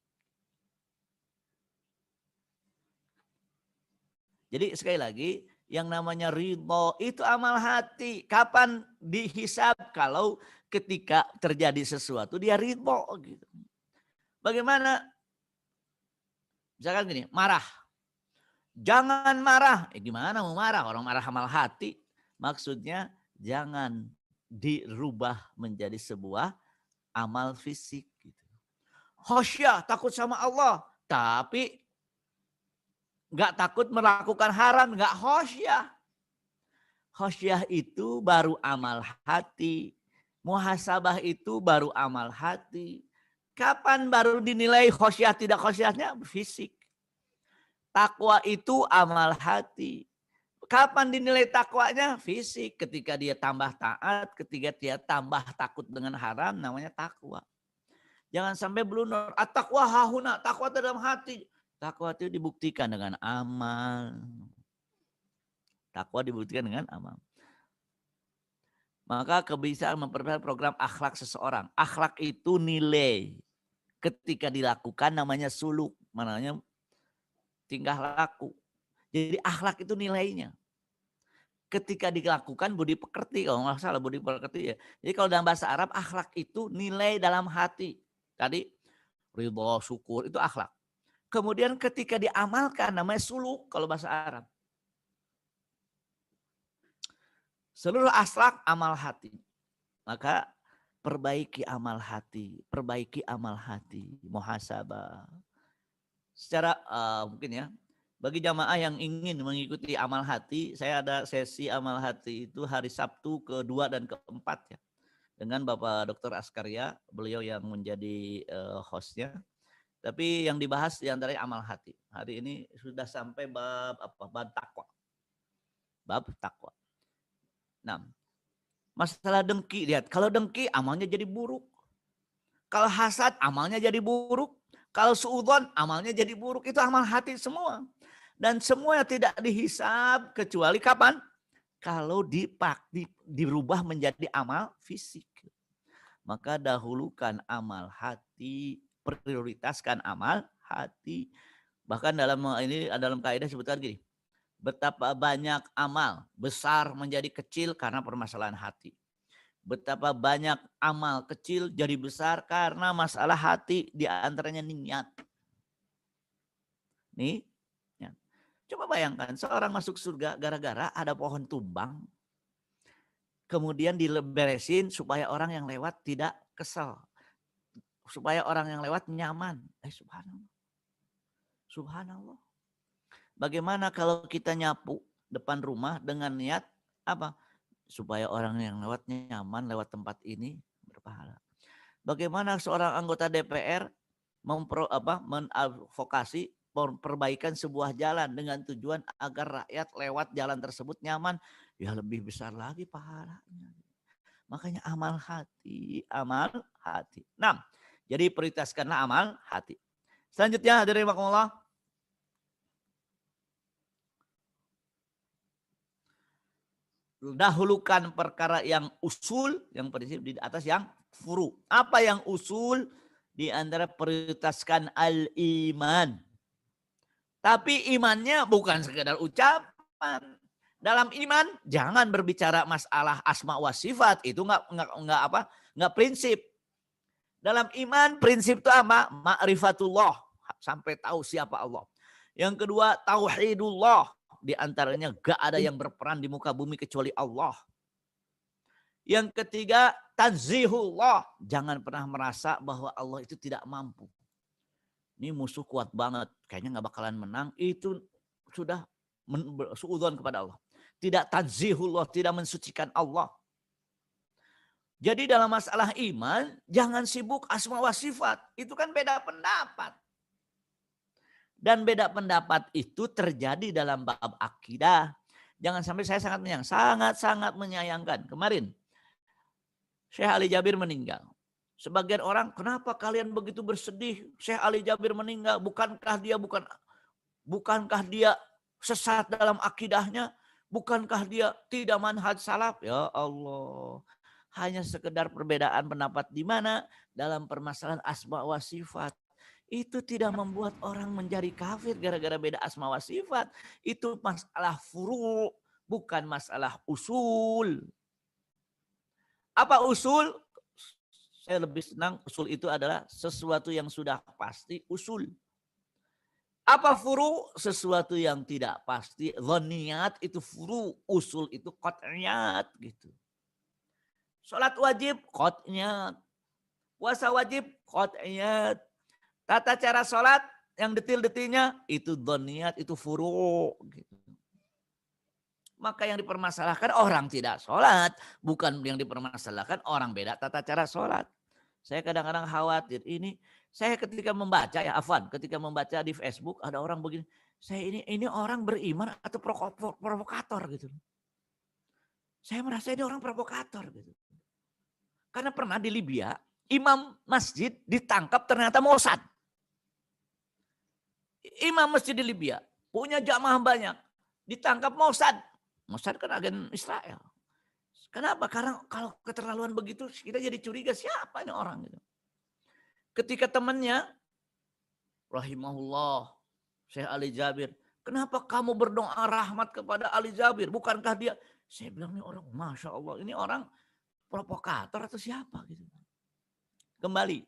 Jadi sekali lagi, yang namanya ridho itu amal hati. Kapan dihisab? Kalau ketika terjadi sesuatu dia ridho gitu. Bagaimana? Misalkan gini, marah. Jangan marah. Gimana mau marah? Orang marah amal hati. Maksudnya jangan dirubah menjadi sebuah amal fisik. Gitu. Khosyah, takut sama Allah. Tapi nggak takut melakukan haram, nggak khosyah. Khosyah itu baru amal hati. Muhasabah itu baru amal hati. Kapan baru dinilai khosyah tidak khosyahnya? Fisik. Takwa itu amal hati. Kapan dinilai takwanya? Fisik. Ketika dia tambah taat, ketika dia tambah takut dengan haram, namanya takwa. Jangan sampai blunder. At-taqwa hahuna, takwa dalam hati. Takwa itu dibuktikan dengan amal. Takwa dibuktikan dengan amal. Maka kebiasaan memperbaiki program akhlak seseorang. Akhlak itu nilai. Ketika dilakukan namanya suluk. Namanya tingkah laku. Jadi akhlak itu nilainya. Ketika dilakukan budi pekerti, kalau nggak salah budi pekerti ya. Jadi kalau dalam bahasa Arab akhlak itu nilai dalam hati. Tadi ridho, syukur itu akhlak. Kemudian ketika diamalkan namanya suluk kalau bahasa Arab. Seluruh akhlak amal hati. Maka perbaiki amal hati, muhasabah. secara mungkin ya, bagi jamaah yang ingin mengikuti amal hati, saya ada sesi amal hati itu hari Sabtu ke-2 dan ke-4 ya. Dengan Bapak Dr. Askaria, beliau yang menjadi hostnya. Tapi yang dibahas diantaranya amal hati. Hari ini sudah sampai bab apa? Bab takwa. Bab takwa. Nah, masalah dengki, lihat. Kalau dengki amalnya jadi buruk. Kalau hasad amalnya jadi buruk. Kalau suudzon amalnya jadi buruk. Itu amal hati semua. Dan semuanya tidak dihisab kecuali kapan? Kalau dirubah menjadi amal fisik. Maka dahulukan amal hati, prioritaskan amal hati. Bahkan dalam kaidah sebutkan gini, betapa banyak amal besar menjadi kecil karena permasalahan hati. Betapa banyak amal kecil jadi besar karena masalah hati, di antaranya niat. Nih, ya. Coba bayangkan seorang masuk surga gara-gara ada pohon tumbang, kemudian diberesin supaya orang yang lewat tidak kesel, supaya orang yang lewat nyaman. Subhanallah. Subhanallah. Bagaimana kalau kita nyapu depan rumah dengan niat apa? Supaya orang yang lewat nyaman lewat tempat ini berpahala. Bagaimana seorang anggota DPR mengadvokasi perbaikan sebuah jalan dengan tujuan agar rakyat lewat jalan tersebut nyaman, ya lebih besar lagi pahalanya. Makanya amal hati, amal hati. Nah, jadi prioritaskanlah amal hati. Selanjutnya hadirin rahimakumullah, dahulukan perkara yang usul, yang prinsip di atas yang furu. Apa yang usul? Di antara prioritaskan al-iman. Tapi imannya bukan sekedar ucapan. Dalam iman jangan berbicara masalah asma wa sifat, itu enggak prinsip. Dalam iman prinsip itu apa? Ma'rifatullah, sampai tahu siapa Allah. Yang kedua tauhidullah, di antaranya gak ada yang berperan di muka bumi kecuali Allah. Yang ketiga tanzihullah, jangan pernah merasa bahwa Allah itu tidak mampu. Ini musuh kuat banget, kayaknya gak bakalan menang, itu sudah suudzon kepada Allah. Tidak tanzihullah, tidak mensucikan Allah. Jadi dalam masalah iman, jangan sibuk asma wa sifat. Itu kan beda pendapat. Dan beda pendapat itu terjadi dalam bab akidah. Jangan sampai, saya sangat menyayangkan. Kemarin, Syekh Ali Jabir meninggal. Sebagian orang, kenapa kalian begitu bersedih? Syekh Ali Jabir meninggal, bukankah dia sesat dalam akidahnya? Bukankah dia tidak manhaj salaf? Ya Allah. Hanya sekedar perbedaan pendapat di mana dalam permasalahan asma wa sifat. Itu tidak membuat orang menjadi kafir gara-gara beda asma wa sifat. Itu masalah furu, bukan masalah usul. Apa usul? Saya lebih senang usul itu adalah sesuatu yang sudah pasti usul. Apa furu? Sesuatu yang tidak pasti. Dhoniyat itu furu, usul itu qat'iyat gitu. Sholat wajib, qat'iyat. Puasa wajib, qat'iyat. Tata cara sholat yang detil-detilnya itu dhoniyat, itu furu. Gitu. Maka yang dipermasalahkan orang tidak sholat. Bukan yang dipermasalahkan orang beda tata cara sholat. Saya kadang-kadang khawatir. Saya ketika membaca ketika membaca di Facebook ada orang begini. Saya ini orang beriman atau provokator gitu. Saya merasa ini orang provokator gitu. Karena pernah di Libya, imam masjid ditangkap ternyata Mossad. Imam masjid di Libya punya jamaah banyak, ditangkap Mossad. Mossad kan agen Israel. Kenapa? Karena kalau keterlaluan begitu kita jadi curiga siapa ini orang gitu. Ketika temannya, rahimahullah, Syekh Ali Jabir, kenapa kamu berdoa rahmat kepada Ali Jabir? Bukankah dia? Saya bilang ini orang, Masya Allah, ini orang provokator atau siapa gitu. Kembali,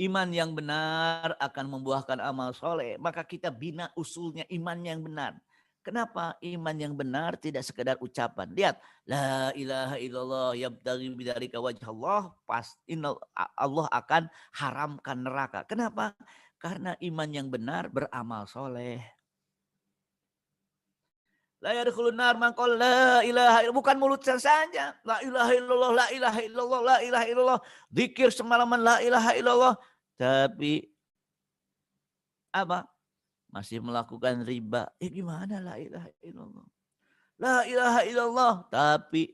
iman yang benar akan membuahkan amal soleh. Maka kita bina usulnya iman yang benar. Kenapa iman yang benar tidak sekedar ucapan? Lihat, la ilaha illallah yabtaghi bidzalika wajhallah, pasti Allah akan haramkan neraka. Kenapa? Karena iman yang benar beramal soleh. La yadkhulun nar man qala la ilaha illallah, bukan mulut saja. La ilaha illallah, la ilaha illallah, la ilaha illallah. Zikir semalaman la ilaha illallah. Tapi apa? Masih melakukan riba. Gimana la ilaha illallah? La ilaha illallah. Tapi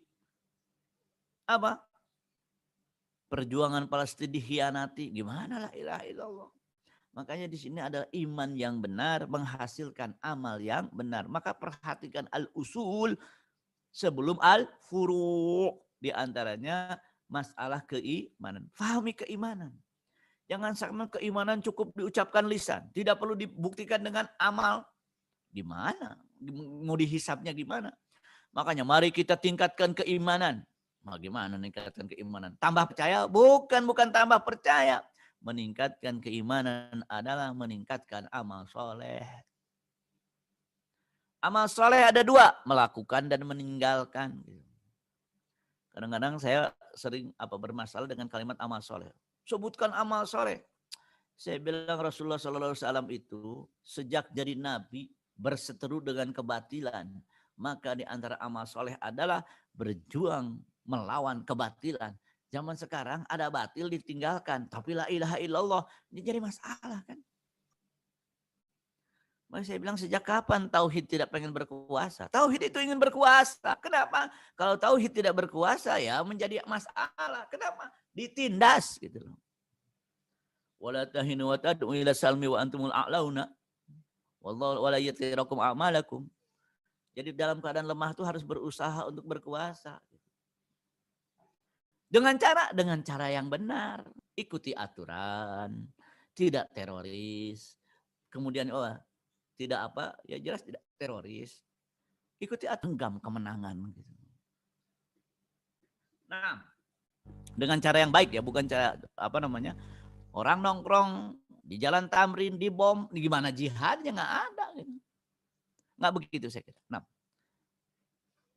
apa? Perjuangan Palestina dikhianati. Gimana la ilaha illallah? Makanya di sini adalah iman yang benar menghasilkan amal yang benar. Maka perhatikan al-usul sebelum al-furu'. Di antaranya masalah keimanan. Fahami keimanan. Jangan sampai keimanan cukup diucapkan lisan. Tidak perlu dibuktikan dengan amal. Gimana? Mau dihisapnya gimana? Makanya mari kita tingkatkan keimanan. Bagaimana meningkatkan keimanan? Tambah percaya? Bukan tambah percaya. Meningkatkan keimanan adalah meningkatkan amal soleh. Amal soleh ada dua, melakukan dan meninggalkan. Kadang-kadang saya sering bermasalah dengan kalimat amal soleh. Sebutkan amal soleh. Saya bilang Rasulullah SAW itu sejak jadi nabi berseteru dengan kebatilan. Maka di antara amal soleh adalah berjuang melawan kebatilan. Zaman sekarang ada batil ditinggalkan. Tapi la ilaha illallah. Ini jadi masalah kan. Maka saya bilang sejak kapan tauhid tidak pengen berkuasa? Tauhid itu ingin berkuasa. Kenapa? Kalau tauhid tidak berkuasa ya menjadi masalah. Kenapa? Ditindas gitu loh. Wala tahinu wa tad'u ila salmi wa antumul a'launa. Wallahu wala yatirakum a'malakum. Jadi dalam keadaan lemah itu harus berusaha untuk berkuasa. Dengan cara yang benar. Ikuti aturan. Tidak teroris. Kemudian tidak ya jelas tidak teroris. Ikuti aturan kemenangan. Nah, dengan cara yang baik ya. Bukan cara orang nongkrong di jalan Tamrin, di bom. Gimana jihadnya nggak ada. Gitu. Nggak begitu saya kira. Nah,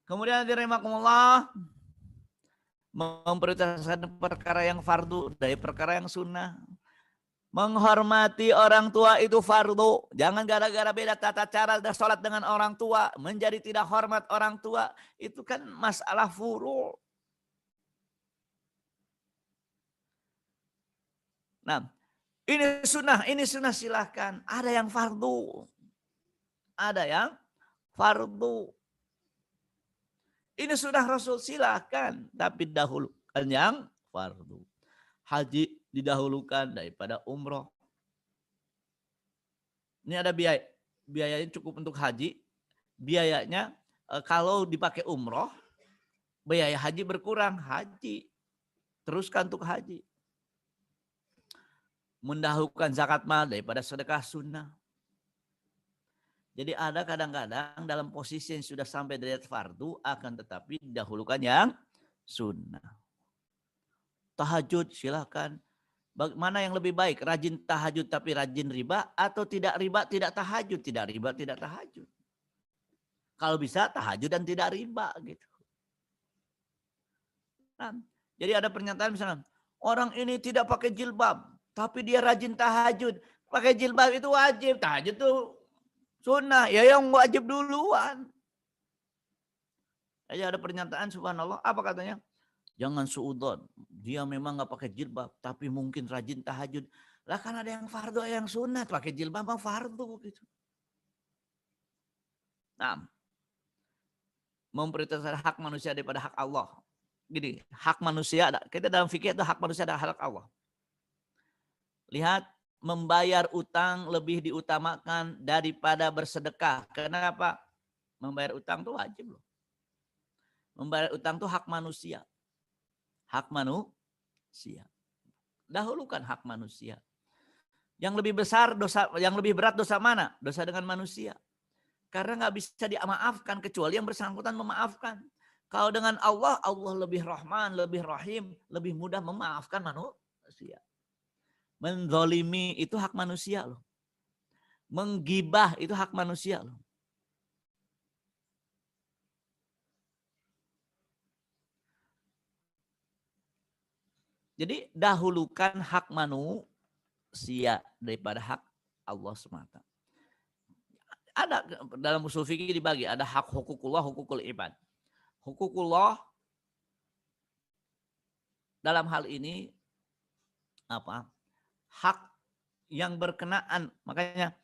kemudian rahimakumullah. Memprioritaskan perkara yang fardu dari perkara yang sunnah. Menghormati orang tua itu fardu. Jangan gara-gara beda tata cara sholat dengan orang tua menjadi tidak hormat orang tua. Itu kan masalah furu'. Nah, ini sunnah silahkan. Ada yang fardu. Ada yang fardu. Ini sudah Rasul silahkan. Tapi dahulukan yang fardu. Haji didahulukan daripada umroh. Ini ada biaya. Biayanya cukup untuk haji. Biayanya kalau dipakai umroh. Biaya haji berkurang. Haji. Teruskan untuk haji. Mendahulukan zakat mal daripada sedekah sunnah. Jadi ada kadang-kadang dalam posisi yang sudah sampai derajat fardu akan tetapi didahulukan yang sunnah. Tahajud silahkan. Mana yang lebih baik? Rajin tahajud tapi rajin riba atau tidak riba tidak tahajud? Tidak riba tidak tahajud. Kalau bisa tahajud dan tidak riba gitu. Nah, jadi ada pernyataan misalnya orang ini tidak pakai jilbab tapi dia rajin tahajud. Pakai jilbab itu wajib. Tahajud itu sunnah, ya yang wajib duluan. Aja ada pernyataan subhanallah, apa katanya? Jangan suudzon, dia memang nggak pakai jilbab, tapi mungkin rajin tahajud. Lah kan ada yang fardu, ada yang sunnah, pakai jilbab mah fardu gitu. Nah, memprioritaskan hak manusia daripada hak Allah. Gini, hak manusia, kita dalam fikih itu hak manusia adalah hak Allah. Lihat, membayar utang lebih diutamakan daripada bersedekah. Kenapa? Membayar utang itu wajib loh. Membayar utang itu hak manusia. Hak manusia. Dahulukan hak manusia. Yang lebih besar dosa, yang lebih berat dosa mana? Dosa dengan manusia. Karena nggak bisa dimaafkan kecuali yang bersangkutan memaafkan. Kalau dengan Allah, Allah lebih Rahman, lebih Rahim, lebih mudah memaafkan manusia. Menzolimi itu hak manusia loh. Menggibah itu hak manusia loh. Jadi dahulukan hak manusia. manusia daripada hak Allah semata. Ada dalam usul fikih dibagi, ada hak hukukullah, hukukul ibad. Hukukullah dalam hal ini apa? Hak yang berkenaan, makanya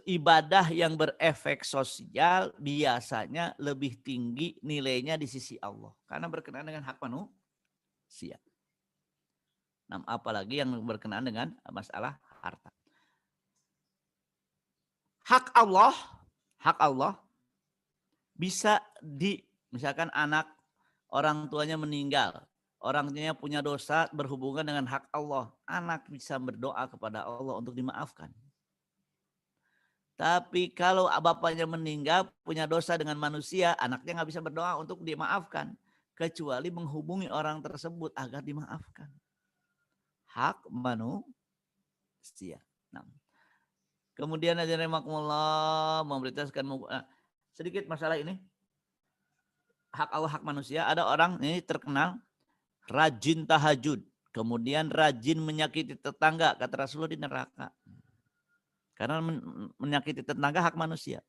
ibadah yang berefek sosial biasanya lebih tinggi nilainya di sisi Allah karena berkenaan dengan hak manusia. Nah, apalagi yang berkenaan dengan masalah harta. Hak Allah bisa misalkan anak orang tuanya meninggal, orang tuanya punya dosa berhubungan dengan hak Allah, anak bisa berdoa kepada Allah untuk dimaafkan. Tapi kalau bapaknya meninggal punya dosa dengan manusia, anaknya nggak bisa berdoa untuk dimaafkan, kecuali menghubungi orang tersebut agar dimaafkan. Hak manusia. Nah, kemudian aja rahimakumullah memberitakan sedikit masalah ini. Hak Allah, hak manusia. Ada orang ini terkenal rajin tahajud, kemudian rajin menyakiti tetangga, kata Rasulullah di neraka. Karena menyakiti tetangga hak manusia.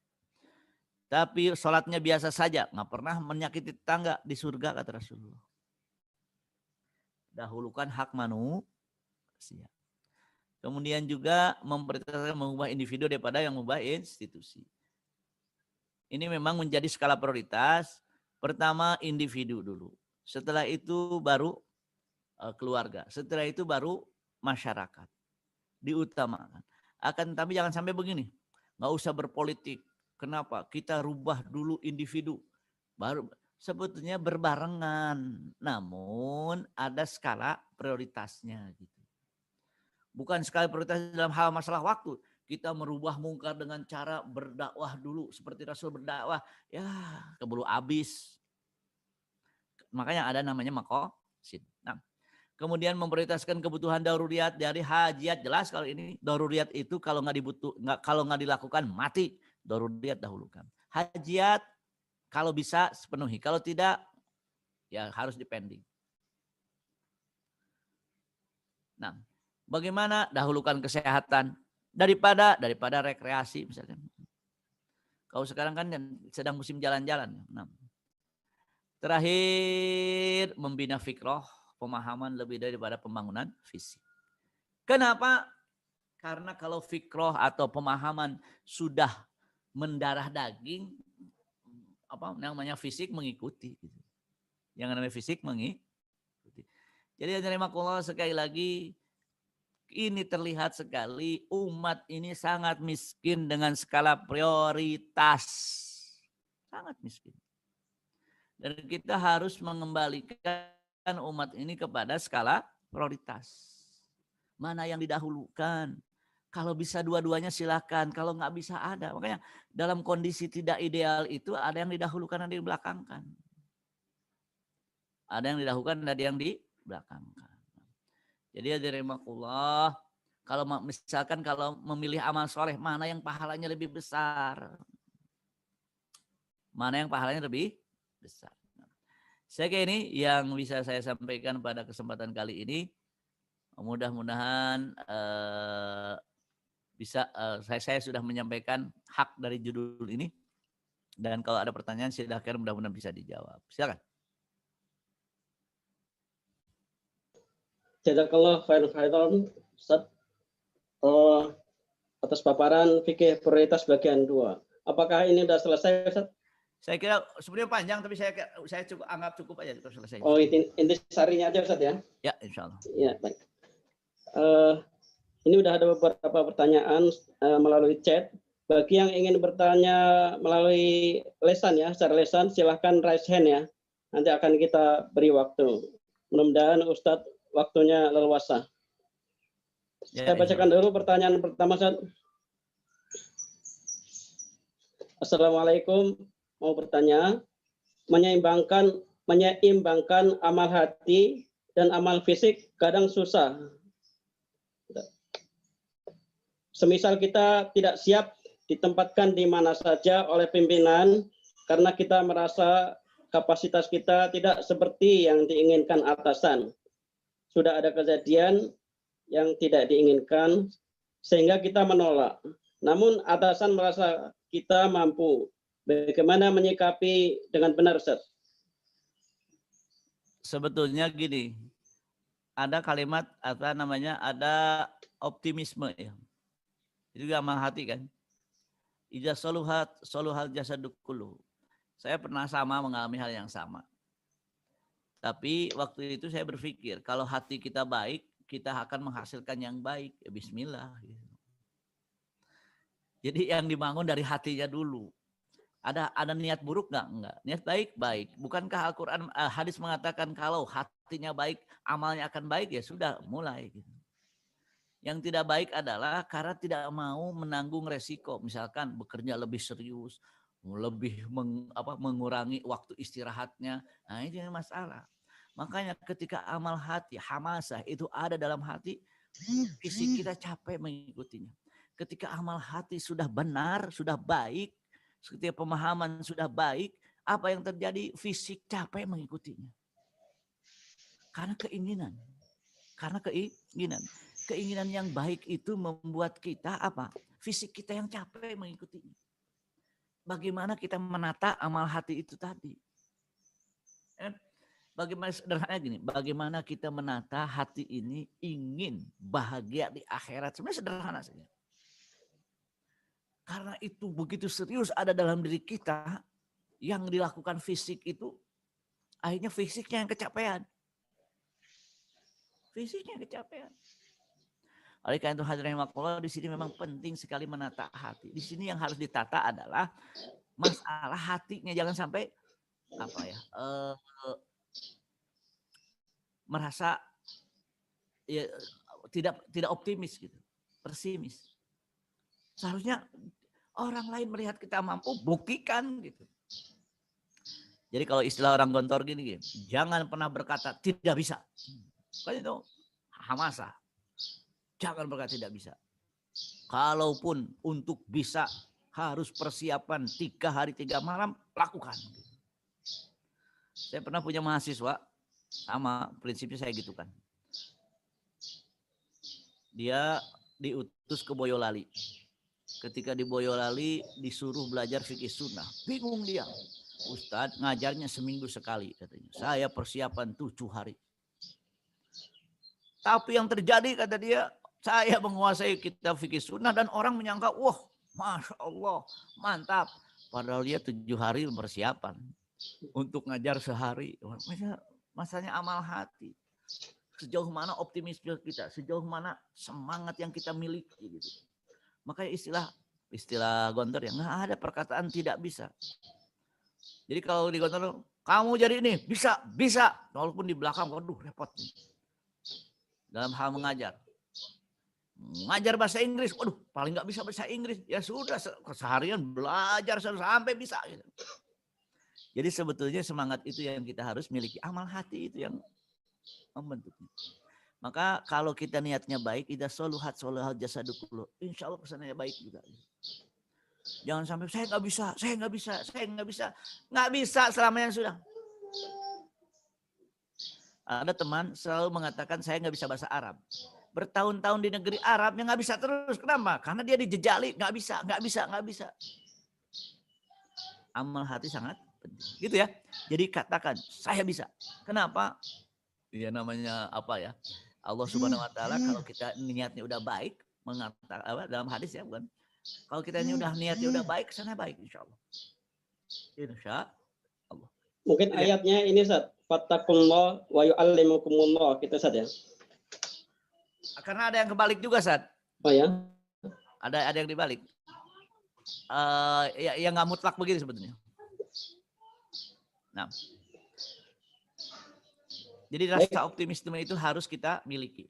Tapi sholatnya biasa saja, nggak pernah menyakiti tetangga, di surga, kata Rasulullah. Dahulukan hak manusia. Kemudian juga memperintahkan mengubah individu daripada yang mengubah institusi. Ini memang menjadi skala prioritas. Pertama individu dulu. Setelah itu baru keluarga. Setelah itu baru masyarakat. Diutamakan. Akan tapi jangan sampai begini. Nggak usah berpolitik. Kenapa? Kita rubah dulu individu. Baru sebetulnya berbarengan. Namun ada skala prioritasnya gitu. Bukan sekali prioritas dalam hal masalah waktu. Kita merubah mungkar dengan cara berdakwah dulu. Seperti Rasul berdakwah. Ya keburu habis. Makanya ada namanya maqasid. Nah, kemudian memprioritaskan kebutuhan daruriyat dari hajat. Jelas kalau ini daruriyat itu kalau nggak dilakukan mati. Daruriyat dahulukan. Hajat kalau bisa sepenuhi. Kalau tidak ya harus dipending. Nah, bagaimana dahulukan kesehatan daripada rekreasi misalkan. Kalau sekarang kan sedang musim jalan-jalan. Nah, terakhir membina fikroh, pemahaman lebih daripada pembangunan fisik. Kenapa? Karena kalau fikroh atau pemahaman sudah mendarah daging, apa namanya fisik mengikuti. Yang namanya fisik mengikuti. Jadi rahimakumullah sekali lagi. Ini terlihat sekali umat ini sangat miskin dengan skala prioritas. Sangat miskin. Dan kita harus mengembalikan umat ini kepada skala prioritas. Mana yang didahulukan. Kalau bisa dua-duanya silakan. Kalau nggak bisa ada. Makanya dalam kondisi tidak ideal itu ada yang didahulukan, ada yang dibelakangkan. Ada yang didahulukan, ada yang dibelakangkan. Jadi ya rahimakumullah, kalau misalkan kalau memilih amal soleh, mana yang pahalanya lebih besar? Mana yang pahalanya lebih besar? Saya kira ini yang bisa saya sampaikan pada kesempatan kali ini. Mudah-mudahan bisa saya sudah menyampaikan hak dari judul ini. Dan kalau ada pertanyaan silakan, mudah-mudahan bisa dijawab. Silakan. Jazakallah khairan Ustaz atas paparan fikih prioritas bagian 2. Apakah ini sudah selesai Ustaz? Saya kira sebenarnya panjang tapi saya anggap cukup aja itu selesai. Oh, inti sarinya aja Ustaz ya? Ya, insyaallah. Ya, baik. Ini udah ada beberapa pertanyaan melalui chat. Bagi yang ingin bertanya melalui lesan ya, secara lesan silahkan raise hand ya. Nanti akan kita beri waktu. Mudah-mudahan Ustadz waktunya leluasa. Saya bacakan dulu pertanyaan pertama. Assalamualaikum, mau bertanya, menyeimbangkan amal hati dan amal fisik kadang susah. Semisal kita tidak siap ditempatkan di mana saja oleh pimpinan karena kita merasa kapasitas kita tidak seperti yang diinginkan atasan. Sudah ada kejadian yang tidak diinginkan sehingga kita menolak. Namun atasan merasa kita mampu. Bagaimana menyikapi dengan benar, Ustaz? Sebetulnya gini, ada kalimat ada optimisme ya. Itu juga amal hati kan. Idza soluhal jasadu kulluh. Saya pernah mengalami hal yang sama. Tapi waktu itu saya berpikir, kalau hati kita baik, kita akan menghasilkan yang baik. Ya bismillah. Jadi yang dibangun dari hatinya dulu. Ada niat buruk nggak? Enggak. Niat baik. Bukankah Al-Quran hadis mengatakan kalau hatinya baik, amalnya akan baik, ya sudah mulai. Yang tidak baik adalah karena tidak mau menanggung resiko. Misalkan bekerja lebih serius, lebih mengurangi waktu istirahatnya. Nah ini masalah. Makanya ketika amal hati, hamasah itu ada dalam hati, fisik kita capek mengikutinya. Ketika amal hati sudah benar, sudah baik, ketika pemahaman sudah baik, apa yang terjadi? Fisik capek mengikutinya. Karena keinginan. Keinginan yang baik itu membuat kita apa? Fisik kita yang capek mengikutinya. Bagaimana kita menata amal hati itu tadi? Bagaimana sederhana gini, bagaimana kita menata hati ini ingin bahagia di akhirat? Sebenarnya sederhana saja. Karena itu begitu serius ada dalam diri kita, yang dilakukan fisik itu, akhirnya fisiknya yang kecapean. Oleh karena itu hadirin rahimakumullah, di sini memang penting sekali menata hati. Di sini yang harus ditata adalah masalah hatinya, jangan sampai merasa ya, tidak optimis gitu, pesimis. Seharusnya orang lain melihat kita mampu, buktikan gitu. Jadi kalau istilah orang gontor gini, jangan pernah berkata tidak bisa. Kan itu hamasah. Jangan berkata tidak bisa. Kalaupun untuk bisa harus persiapan 3 hari 3 malam, lakukan. Saya pernah punya mahasiswa, sama prinsipnya saya gitu kan. Dia diutus ke Boyolali. Ketika di Boyolali disuruh belajar fikih sunnah. Bingung dia. Ustadz ngajarnya seminggu sekali katanya. Saya persiapan 7 hari. Tapi yang terjadi kata dia, saya menguasai kitab fikih sunnah dan orang menyangka, wah Masya Allah, mantap. Padahal dia 7 hari persiapan untuk ngajar sehari. Masalahnya amal hati. Sejauh mana optimisme kita, sejauh mana semangat yang kita miliki gitu. Makanya istilah gontor ya, nggak ada perkataan tidak bisa. Jadi kalau di gontor, kamu jadi ini, bisa. Walaupun di belakang, waduh repot. Dalam hal mengajar. Ngajar bahasa Inggris, waduh paling nggak bisa bahasa Inggris. Ya sudah, seharian belajar sampai bisa. Gitu. Jadi sebetulnya semangat itu yang kita harus miliki. Amal hati itu yang membentuknya. Maka kalau kita niatnya baik, idza soluhat jasadu kulluh, insya Allah pesannya baik juga. Jangan sampai saya nggak bisa selamanya sudah. Ada teman selalu mengatakan saya nggak bisa bahasa Arab. Bertahun-tahun di negeri Arab yang nggak bisa terus. Kenapa? Karena dia dijejali, nggak bisa. Amal hati sangat penting, gitu ya. Jadi katakan saya bisa. Kenapa? Ya namanya apa ya? Allah Subhanahu Wa Taala kalau kita niatnya udah baik, mengatakan dalam hadis ya bukan? Kalau kita ini udah niatnya udah baik, sana baik insya Allah. Insya Allah. Mungkin ayatnya ini Ustaz, fattakullah wa yu'allimukumullah gitu Ustaz ya. Karena ada yang kebalik juga Ustaz. Oh ya? Ada yang dibalik. Yang nggak mutlak begitu sebetulnya. Nah. Jadi rasa optimisme itu harus kita miliki.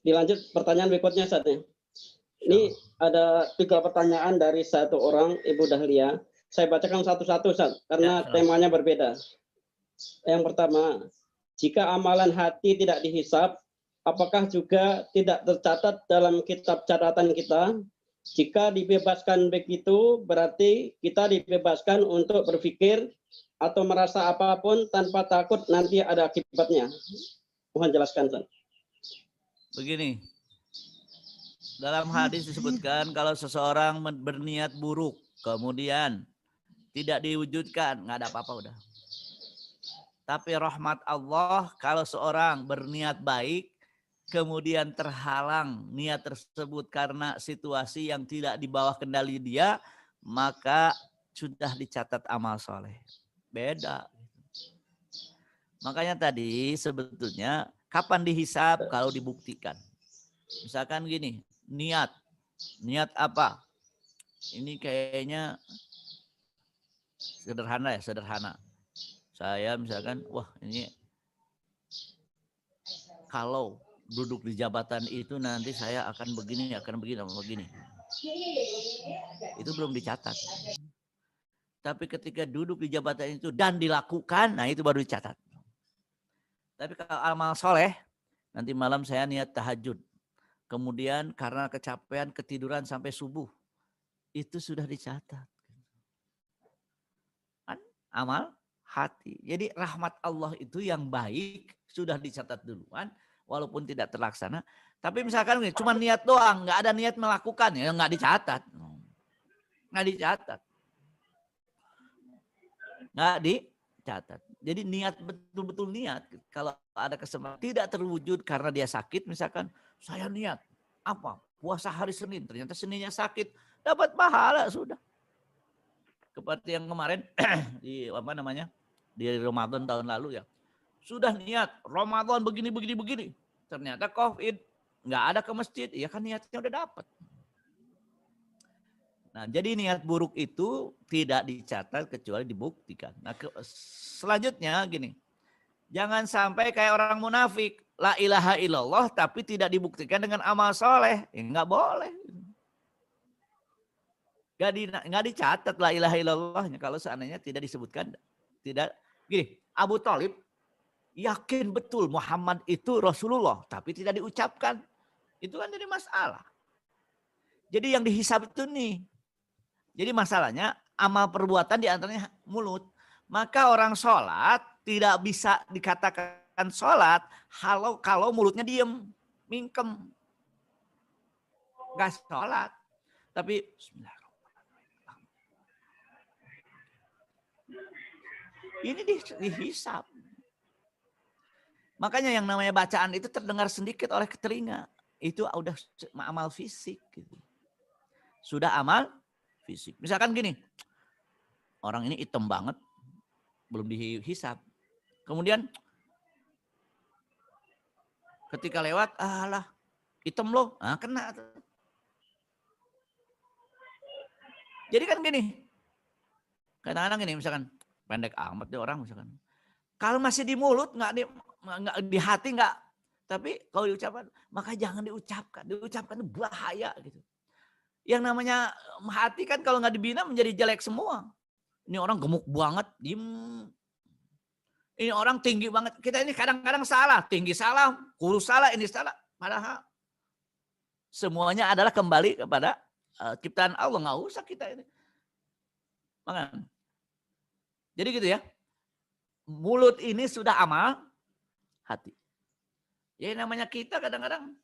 Dilanjut pertanyaan berikutnya Ustaz ya. Ini ada 3 pertanyaan dari satu orang, Ibu Dahlia. Saya bacakan satu-satu Ustaz, karena temanya berbeda. Yang pertama, jika amalan hati tidak dihisab, apakah juga tidak tercatat dalam kitab catatan kita? Jika dibebaskan begitu, berarti kita dibebaskan untuk berpikir atau merasa apapun tanpa takut nanti ada akibatnya. Mohon jelaskan, Ustaz. Begini, dalam hadis disebutkan kalau seseorang berniat buruk, kemudian tidak diwujudkan, nggak ada apa-apa udah. Tapi rahmat Allah kalau seorang berniat baik, kemudian terhalang niat tersebut karena situasi yang tidak di bawah kendali dia, maka sudah dicatat amal soleh. Beda. Makanya tadi sebetulnya kapan dihisab kalau dibuktikan. Misalkan gini, niat apa? Ini kayaknya sederhana ya, sederhana. Saya misalkan, wah ini kalau duduk di jabatan itu nanti saya akan begini. Itu belum dicatat. Tapi ketika duduk di jabatan itu dan dilakukan, nah itu baru dicatat. Tapi kalau amal soleh, nanti malam saya niat tahajud. Kemudian karena kecapean ketiduran sampai subuh, itu sudah dicatat. Kan amal hati. Jadi rahmat Allah itu yang baik sudah dicatat duluan, walaupun tidak terlaksana. Tapi misalkan cuma niat doang, nggak ada niat melakukan, ya nggak dicatat. Nggak dicatat. Nggak dicatat. Jadi niat, betul-betul niat. Kalau ada kesempatan tidak terwujud karena dia sakit, misalkan saya niat apa? Puasa hari Senin, ternyata Seninnya sakit, dapat pahala sudah. Seperti yang kemarin di di Ramadan tahun lalu ya, sudah niat Ramadan begini. Ternyata COVID, nggak ada ke masjid, ya kan niatnya udah dapat. Nah, jadi niat buruk itu tidak dicatat kecuali dibuktikan. Nah, selanjutnya gini, jangan sampai kayak orang munafik, la ilaha illallah tapi tidak dibuktikan dengan amal soleh, ya nggak boleh. Nggak dicatat la ilaha illallahnya kalau seandainya tidak disebutkan. Tidak gini, Abu Thalib yakin betul Muhammad itu Rasulullah tapi tidak diucapkan. Itu kan jadi masalah. Jadi yang dihisab itu nih. Jadi masalahnya amal perbuatan diantaranya mulut. Maka orang sholat tidak bisa dikatakan sholat kalau mulutnya diem, mingkem. Nggak sholat. Tapi bismillahirrahmanirrahim. Ini dihisab. Makanya yang namanya bacaan itu terdengar sedikit oleh telinga. Itu udah amal fisik. Gitu. Sudah amal fisik. Misalkan gini, orang ini hitam banget, belum dihisab. Kemudian ketika lewat, alah hitam loh, kena. Jadi kan gini, kadang-kadang gini misalkan, pendek amat deh orang misalkan. Kalau masih di mulut, nggak di hati nggak. Tapi kalau diucapkan, maka jangan diucapkan. Diucapkan itu bahaya gitu. Yang namanya hati kan kalau nggak dibina menjadi jelek semua. Ini orang gemuk banget, diem. Ini orang tinggi banget. Kita ini kadang-kadang salah. Tinggi salah, kurus salah, ini salah. Padahal semuanya adalah kembali kepada ciptaan Allah. Nggak usah kita ini. Makanya. Jadi gitu ya. Mulut ini sudah amal hati. Ya namanya kita kadang-kadang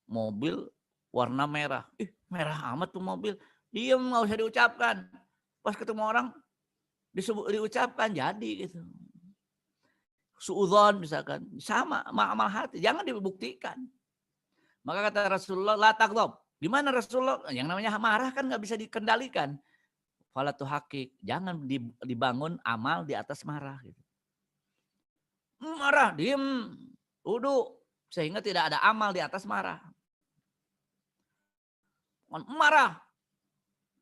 mobil warna merah. Merah amat tuh mobil. Diem nggak usah diucapkan. Pas ketemu orang diucapkan jadi gitu. Suudzon misalkan. Sama amal hati. Jangan dibuktikan. Maka kata Rasulullah, la taghdab. Gimana Rasulullah? Yang namanya marah kan nggak bisa dikendalikan. Fala tuhaqqiq, jangan dibangun amal di atas marah gitu. Marah, diem, duduk sehingga tidak ada amal di atas marah. Marah,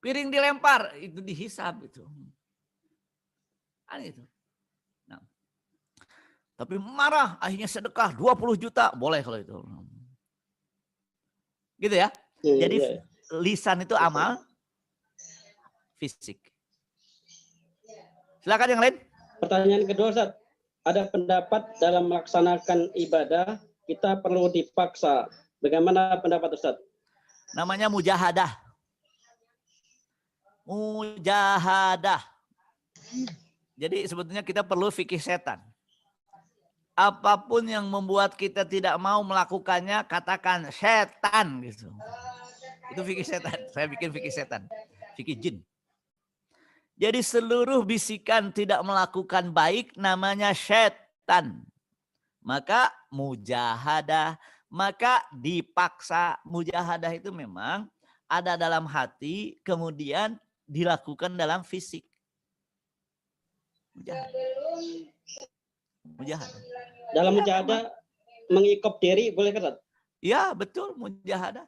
piring dilempar, itu dihisab itu. Itu. Nah, tapi marah akhirnya sedekah 20 juta, boleh kalau itu. Gitu ya. Jadi lisan itu amal fisik. Silakan yang lain. Pertanyaan kedua, Ustaz. Ada pendapat dalam melaksanakan ibadah kita perlu dipaksa. Bagaimana pendapat Ustaz? Namanya mujahadah. Mujahadah. Jadi sebetulnya kita perlu fikih setan. apapun yang membuat kita tidak mau melakukannya, katakan setan gitu. Itu fikih setan. Saya bikin fikih setan. Fikih jin. Jadi seluruh bisikan tidak melakukan baik namanya setan. Maka mujahadah, maka dipaksa. Mujahadah itu memang ada dalam hati, kemudian dilakukan dalam fisik. Mujahadah. Dalam mujahadah mengikop diri boleh kan? Ya betul, mujahadah.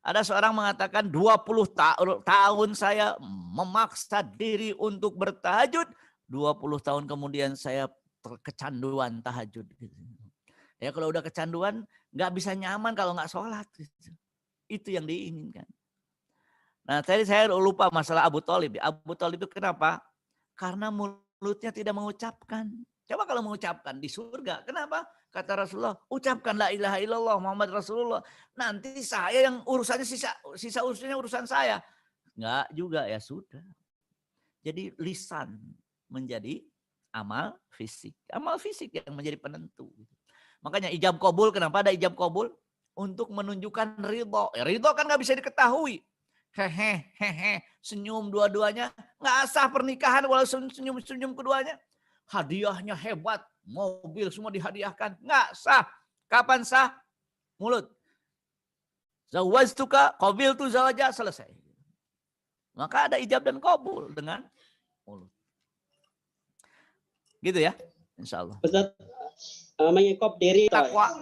Ada seorang mengatakan 20 tahun saya memaksa diri untuk bertahajud. 20 tahun kemudian saya kecanduan tahajud. Ya kalau udah kecanduan nggak bisa nyaman kalau nggak sholat. Itu yang diinginkan. Nah tadi saya lupa masalah Abu Thalib. Abu Thalib itu kenapa? Karena mulutnya tidak mengucapkan. Coba kalau mengucapkan di surga. Kenapa? Kata Rasulullah, ucapkan la ilaha illallah Muhammad Rasulullah. Nanti saya yang urusannya sisa urusannya urusan saya. Enggak juga, ya sudah. Jadi lisan menjadi amal fisik. Amal fisik yang menjadi penentu. Makanya ijab kabul, kenapa ada ijab kabul? Untuk menunjukkan ridho. Ya, ridho kan nggak bisa diketahui. Hehehe, senyum dua-duanya. Nggak sah pernikahan walau senyum-senyum keduanya. Hadiahnya hebat. Mobil semua dihadiahkan. Nggak sah. Kapan sah? Mulut. Zawajtuka, qabiltu zawaja, selesai. Maka ada ijab dan kabul dengan mulut. Gitu ya, insya Allah. Ustaz, mengikop diri. Takwa.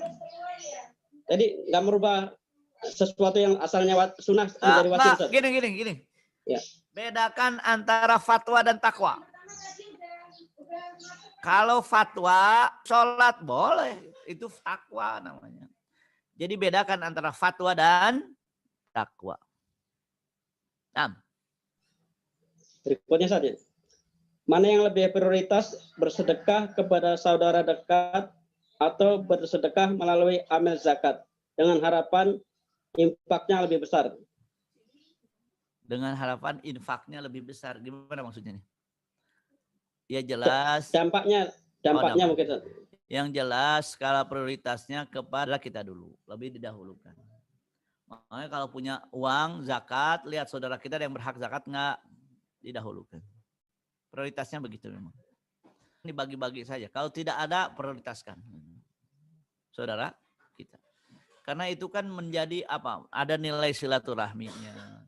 Jadi nggak merubah sesuatu yang asalnya sunnah menjadi wajib. Ustaz. Gini. Ya. Bedakan antara fatwa dan takwa. Kalau fatwa, sholat boleh. Itu takwa namanya. Jadi bedakan antara fatwa dan takwa. Nah. Berikutnya saja. Mana yang lebih prioritas, bersedekah kepada saudara dekat atau bersedekah melalui amal zakat dengan harapan infaknya lebih besar? Dengan harapan infaknya lebih besar. Gimana maksudnya nih? Ya jelas. Dampaknya mungkin. Yang jelas skala prioritasnya kepada kita dulu. Lebih didahulukan. Makanya kalau punya uang, zakat, lihat saudara kita yang berhak zakat nggak didahulukan. Prioritasnya begitu memang. Ini bagi-bagi saja. Kalau tidak ada, prioritaskan. Saudara kita. Karena itu kan menjadi apa? Ada nilai silaturahminya.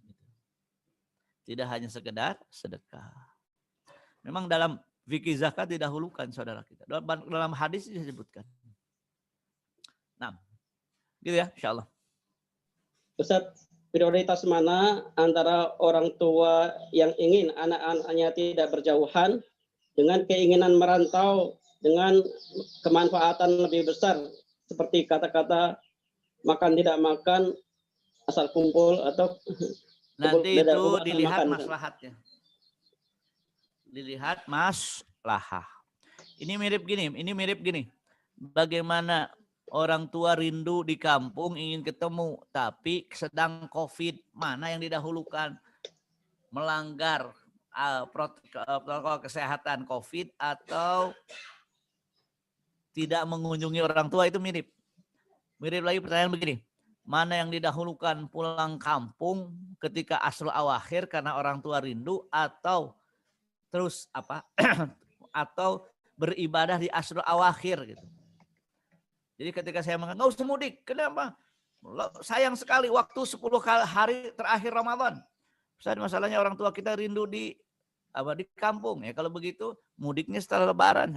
Tidak hanya sekedar sedekah. Memang dalam fikih zakat didahulukan saudara kita. Dalam hadis disebutkan. Nah, gitu ya, insya Allah. Ustaz, prioritas mana antara orang tua yang ingin anak-anaknya tidak berjauhan dengan keinginan merantau dengan kemanfaatan lebih besar seperti kata-kata makan tidak makan asal kumpul atau nanti itu dilihat maslahatnya. Dilihat maslahah. Ini mirip gini. Bagaimana orang tua rindu di kampung ingin ketemu, tapi sedang COVID, mana yang didahulukan? Melanggar protokol kesehatan COVID atau tidak mengunjungi orang tua, itu mirip. Mirip lagi pertanyaan begini. Mana yang didahulukan, pulang kampung ketika asrul awakhir karena orang tua rindu atau terus apa atau beribadah di asrul awakhir gitu. Jadi ketika saya mengatakan nggak usah mudik, kenapa? Sayang sekali waktu 10 hari terakhir Ramadan. Masalahnya orang tua kita rindu di kampung ya. Kalau begitu mudiknya setelah Lebaran.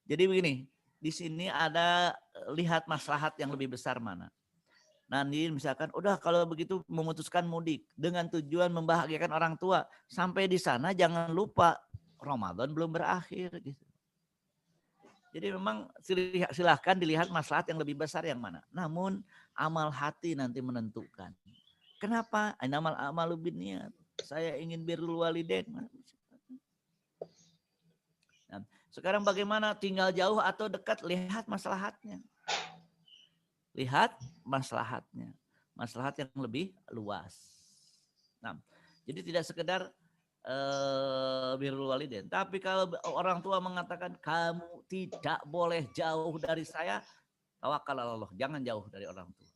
Jadi begini, di sini ada lihat maslahat yang lebih besar mana. Nanti misalkan udah kalau begitu memutuskan mudik dengan tujuan membahagiakan orang tua. Sampai di sana jangan lupa Ramadan belum berakhir gitu. Jadi memang silahkan dilihat maslahat yang lebih besar yang mana. Namun amal hati nanti menentukan. Kenapa? Inamal a'malu binniyat. Saya ingin birrul walidain. Nah, sekarang bagaimana tinggal jauh atau dekat, lihat maslahatnya. Lihat maslahatnya. Maslahat yang lebih luas. Nah, jadi tidak sekedar birrul walidain. Tapi kalau orang tua mengatakan kamu tidak boleh jauh dari saya, tawakal Allah, jangan jauh dari orang tua.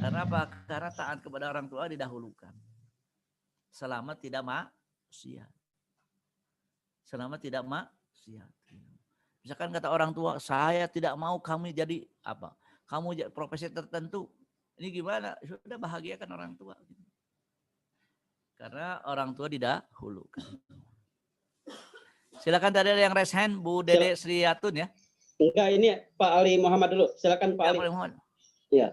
Karena apa? Karena taat kepada orang tua didahulukan. Selama tidak maksiat. Selama tidak maksiat. Misalkan kata orang tua, saya tidak mau kamu jadi apa? Kamu jadi profesi tertentu. Ini gimana? Sudah bahagiakan orang tua. Karena orang tua didahulukan. Silakan tadi ada yang raise hand, Bu Dede Sriatun ya. Enggak, ini Pak Ali Muhammad dulu. Silakan Pak Ali. Ya.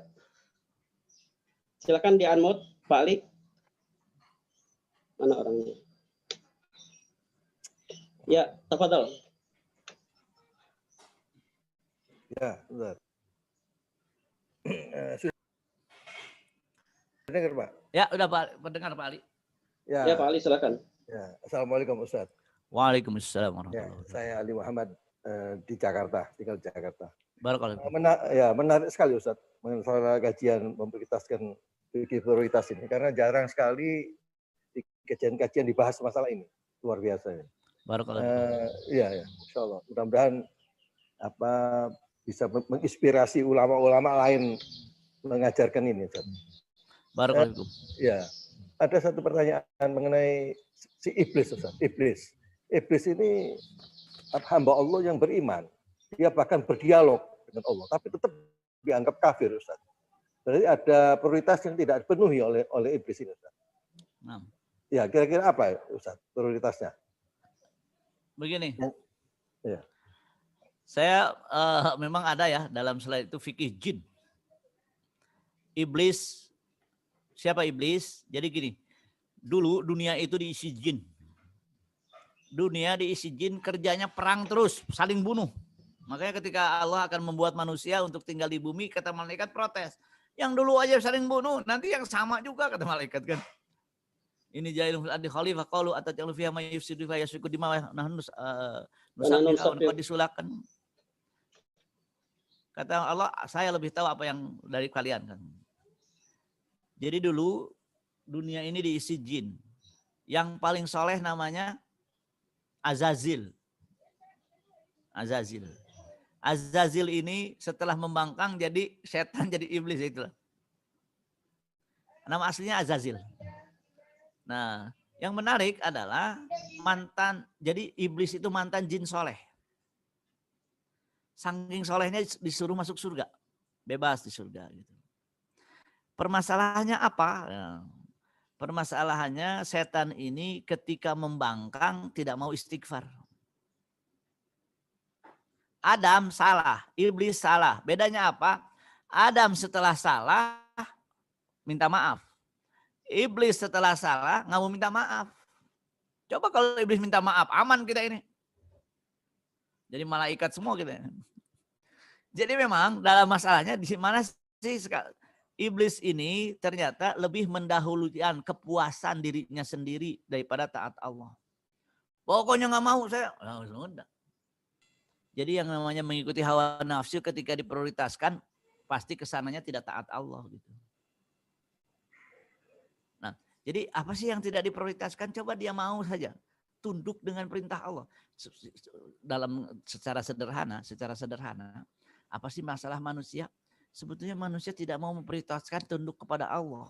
Silakan di-unmute Pak Ali. Mana orangnya? Ya, tafadhol. Ya, benar. Sudah dengar, Pak? Ya, udah Pak, mendengar Pak Ali. Ya, Pak Ali silakan. Ya, Assalamualaikum Ustaz. Waalaikumsalam warahmatullahi wabarakatuh. Saya Ali Muhammad di Jakarta, tinggal di Jakarta. Barakallahu. Menarik sekali Ustaz mengenai kajian memprioritaskan prioritas ini karena jarang sekali di kajian-kajian dibahas masalah ini. Luar biasa ya. Barakallahu. Ya, Insya Allah. Mudah-mudahan bisa menginspirasi ulama-ulama lain mengajarkan ini Ustaz. Barakallahu. Ya. Ada satu pertanyaan mengenai si iblis, Ustaz. Iblis ini hamba Allah yang beriman. Dia bahkan berdialog dengan Allah, tapi tetap dianggap kafir, Ustaz. Jadi ada prioritas yang tidak dipenuhi oleh iblis ini, Ustaz. Nah. Ya, kira-kira apa, Ustaz, prioritasnya? Begini. Ya. Saya memang ada ya dalam slide itu fikih jin. Iblis. Siapa iblis? Jadi gini, dulu dunia itu diisi jin. Dunia diisi jin, kerjanya perang terus, saling bunuh. Makanya ketika Allah akan membuat manusia untuk tinggal di bumi, kata malaikat protes. Yang dulu aja saling bunuh, nanti yang sama juga kata malaikat kan. Ini jailun fil ardi khalifah qalu atajalu fiha may yufsidu fa yasfiku dima'ah nahnu nusabbihu disulakan. Kata Allah, saya lebih tahu apa yang dari kalian kan. Jadi dulu dunia ini diisi jin. Yang paling soleh namanya Azazil. Azazil ini setelah membangkang jadi setan, jadi iblis itulah. Nama aslinya Azazil. Nah, yang menarik adalah jadi iblis itu mantan jin soleh. Saking solehnya disuruh masuk surga. Bebas di surga gitu. Permasalahannya apa? Permasalahannya setan ini ketika membangkang tidak mau istighfar. Adam salah, iblis salah. Bedanya apa? Adam setelah salah minta maaf. Iblis setelah salah nggak mau minta maaf. Coba kalau iblis minta maaf, aman kita ini. Jadi malaikat semua kita. Jadi memang dalam masalahnya di mana sih iblis ini ternyata lebih mendahulukan kepuasan dirinya sendiri daripada taat Allah. Pokoknya nggak mau saya. Jadi yang namanya mengikuti hawa nafsu ketika diprioritaskan pasti kesananya tidak taat Allah gitu. Nah, jadi apa sih yang tidak diprioritaskan? Coba dia mau saja tunduk dengan perintah Allah. Secara sederhana, apa sih masalah manusia? Sebetulnya manusia tidak mau memprioritaskan tunduk kepada Allah.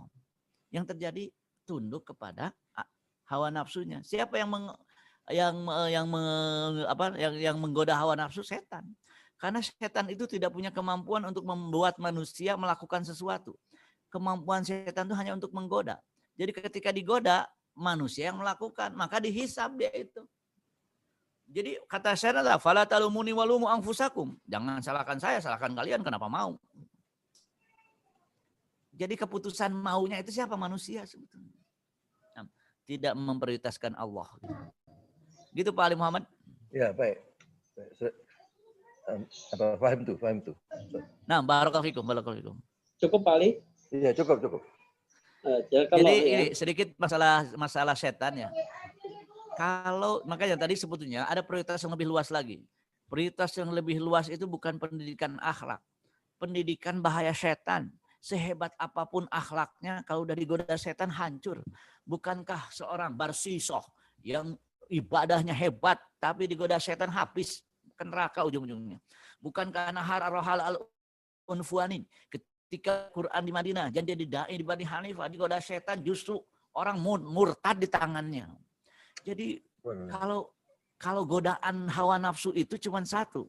Yang terjadi tunduk kepada hawa nafsunya. Siapa yang menggoda hawa nafsu? Setan. Karena setan itu tidak punya kemampuan untuk membuat manusia melakukan sesuatu. Kemampuan setan itu hanya untuk menggoda. Jadi ketika digoda, manusia yang melakukan, maka dihisab dia itu. Jadi kata saya adalah fala talumuni walumu anfusakum. Jangan salahkan saya, salahkan kalian kenapa mau. Jadi keputusan maunya itu siapa? Manusia sebetulnya. Tidak memprioritaskan Allah. Gitu Pak Ali Muhammad? Ya, baik. Paham tuh. Nah, barakallahu fikum. Cukup Pak Ali? Iya, cukup. Jadi ini sedikit masalah setan ya. Makanya tadi sebetulnya ada prioritas yang lebih luas lagi. Prioritas yang lebih luas itu bukan pendidikan akhlak. Pendidikan bahaya setan. sehebat apapun akhlaknya, kalau udah digoda setan hancur. Bukankah seorang Barsisoh yang ibadahnya hebat, tapi digoda setan habis ke neraka ujung-ujungnya. Bukankah Nahar Ar-Rahal Al-Unfuanin ketika Quran di Madinah, dan dia didai di Bani Hanifah, digoda setan justru orang murtad di tangannya. Jadi kalau godaan hawa nafsu itu cuma satu.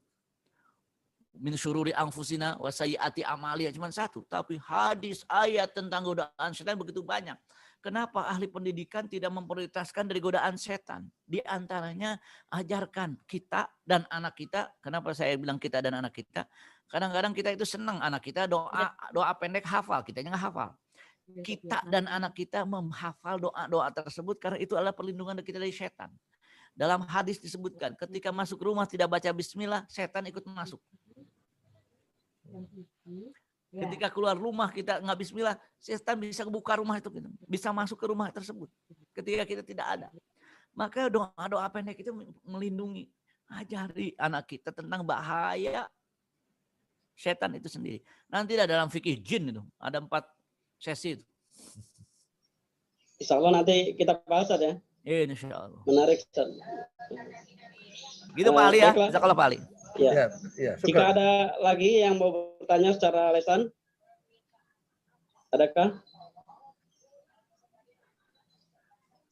Min syururi anfusina wa sayyiati amalia cuma satu, tapi hadis ayat tentang godaan setan begitu banyak. Kenapa ahli pendidikan tidak memprioritaskan dari godaan setan? Di antaranya ajarkan kita dan anak kita. Kenapa saya bilang kita dan anak kita? Kadang-kadang kita itu senang anak kita doa pendek hafal, kitanya nggak hafal. Kita dan anak kita menghafal doa-doa tersebut karena itu adalah perlindungan kita dari setan. Dalam hadis disebutkan, ketika masuk rumah tidak baca bismillah, setan ikut masuk. Ketika keluar rumah kita nggak bismillah, setan bisa buka rumah itu, bisa masuk ke rumah tersebut. Ketika kita tidak ada, maka doa-doa pendek itu melindungi. Ajari anak kita tentang bahaya setan itu sendiri. Nanti dalam fikih jin itu ada 4 sesi itu. Insya Allah nanti kita bahas ya. Insya Allah. Menarik. Gitu Pak Ali ya, kalau Pak Ali. Ya. Jika ada lagi yang mau bertanya secara lesan, adakah?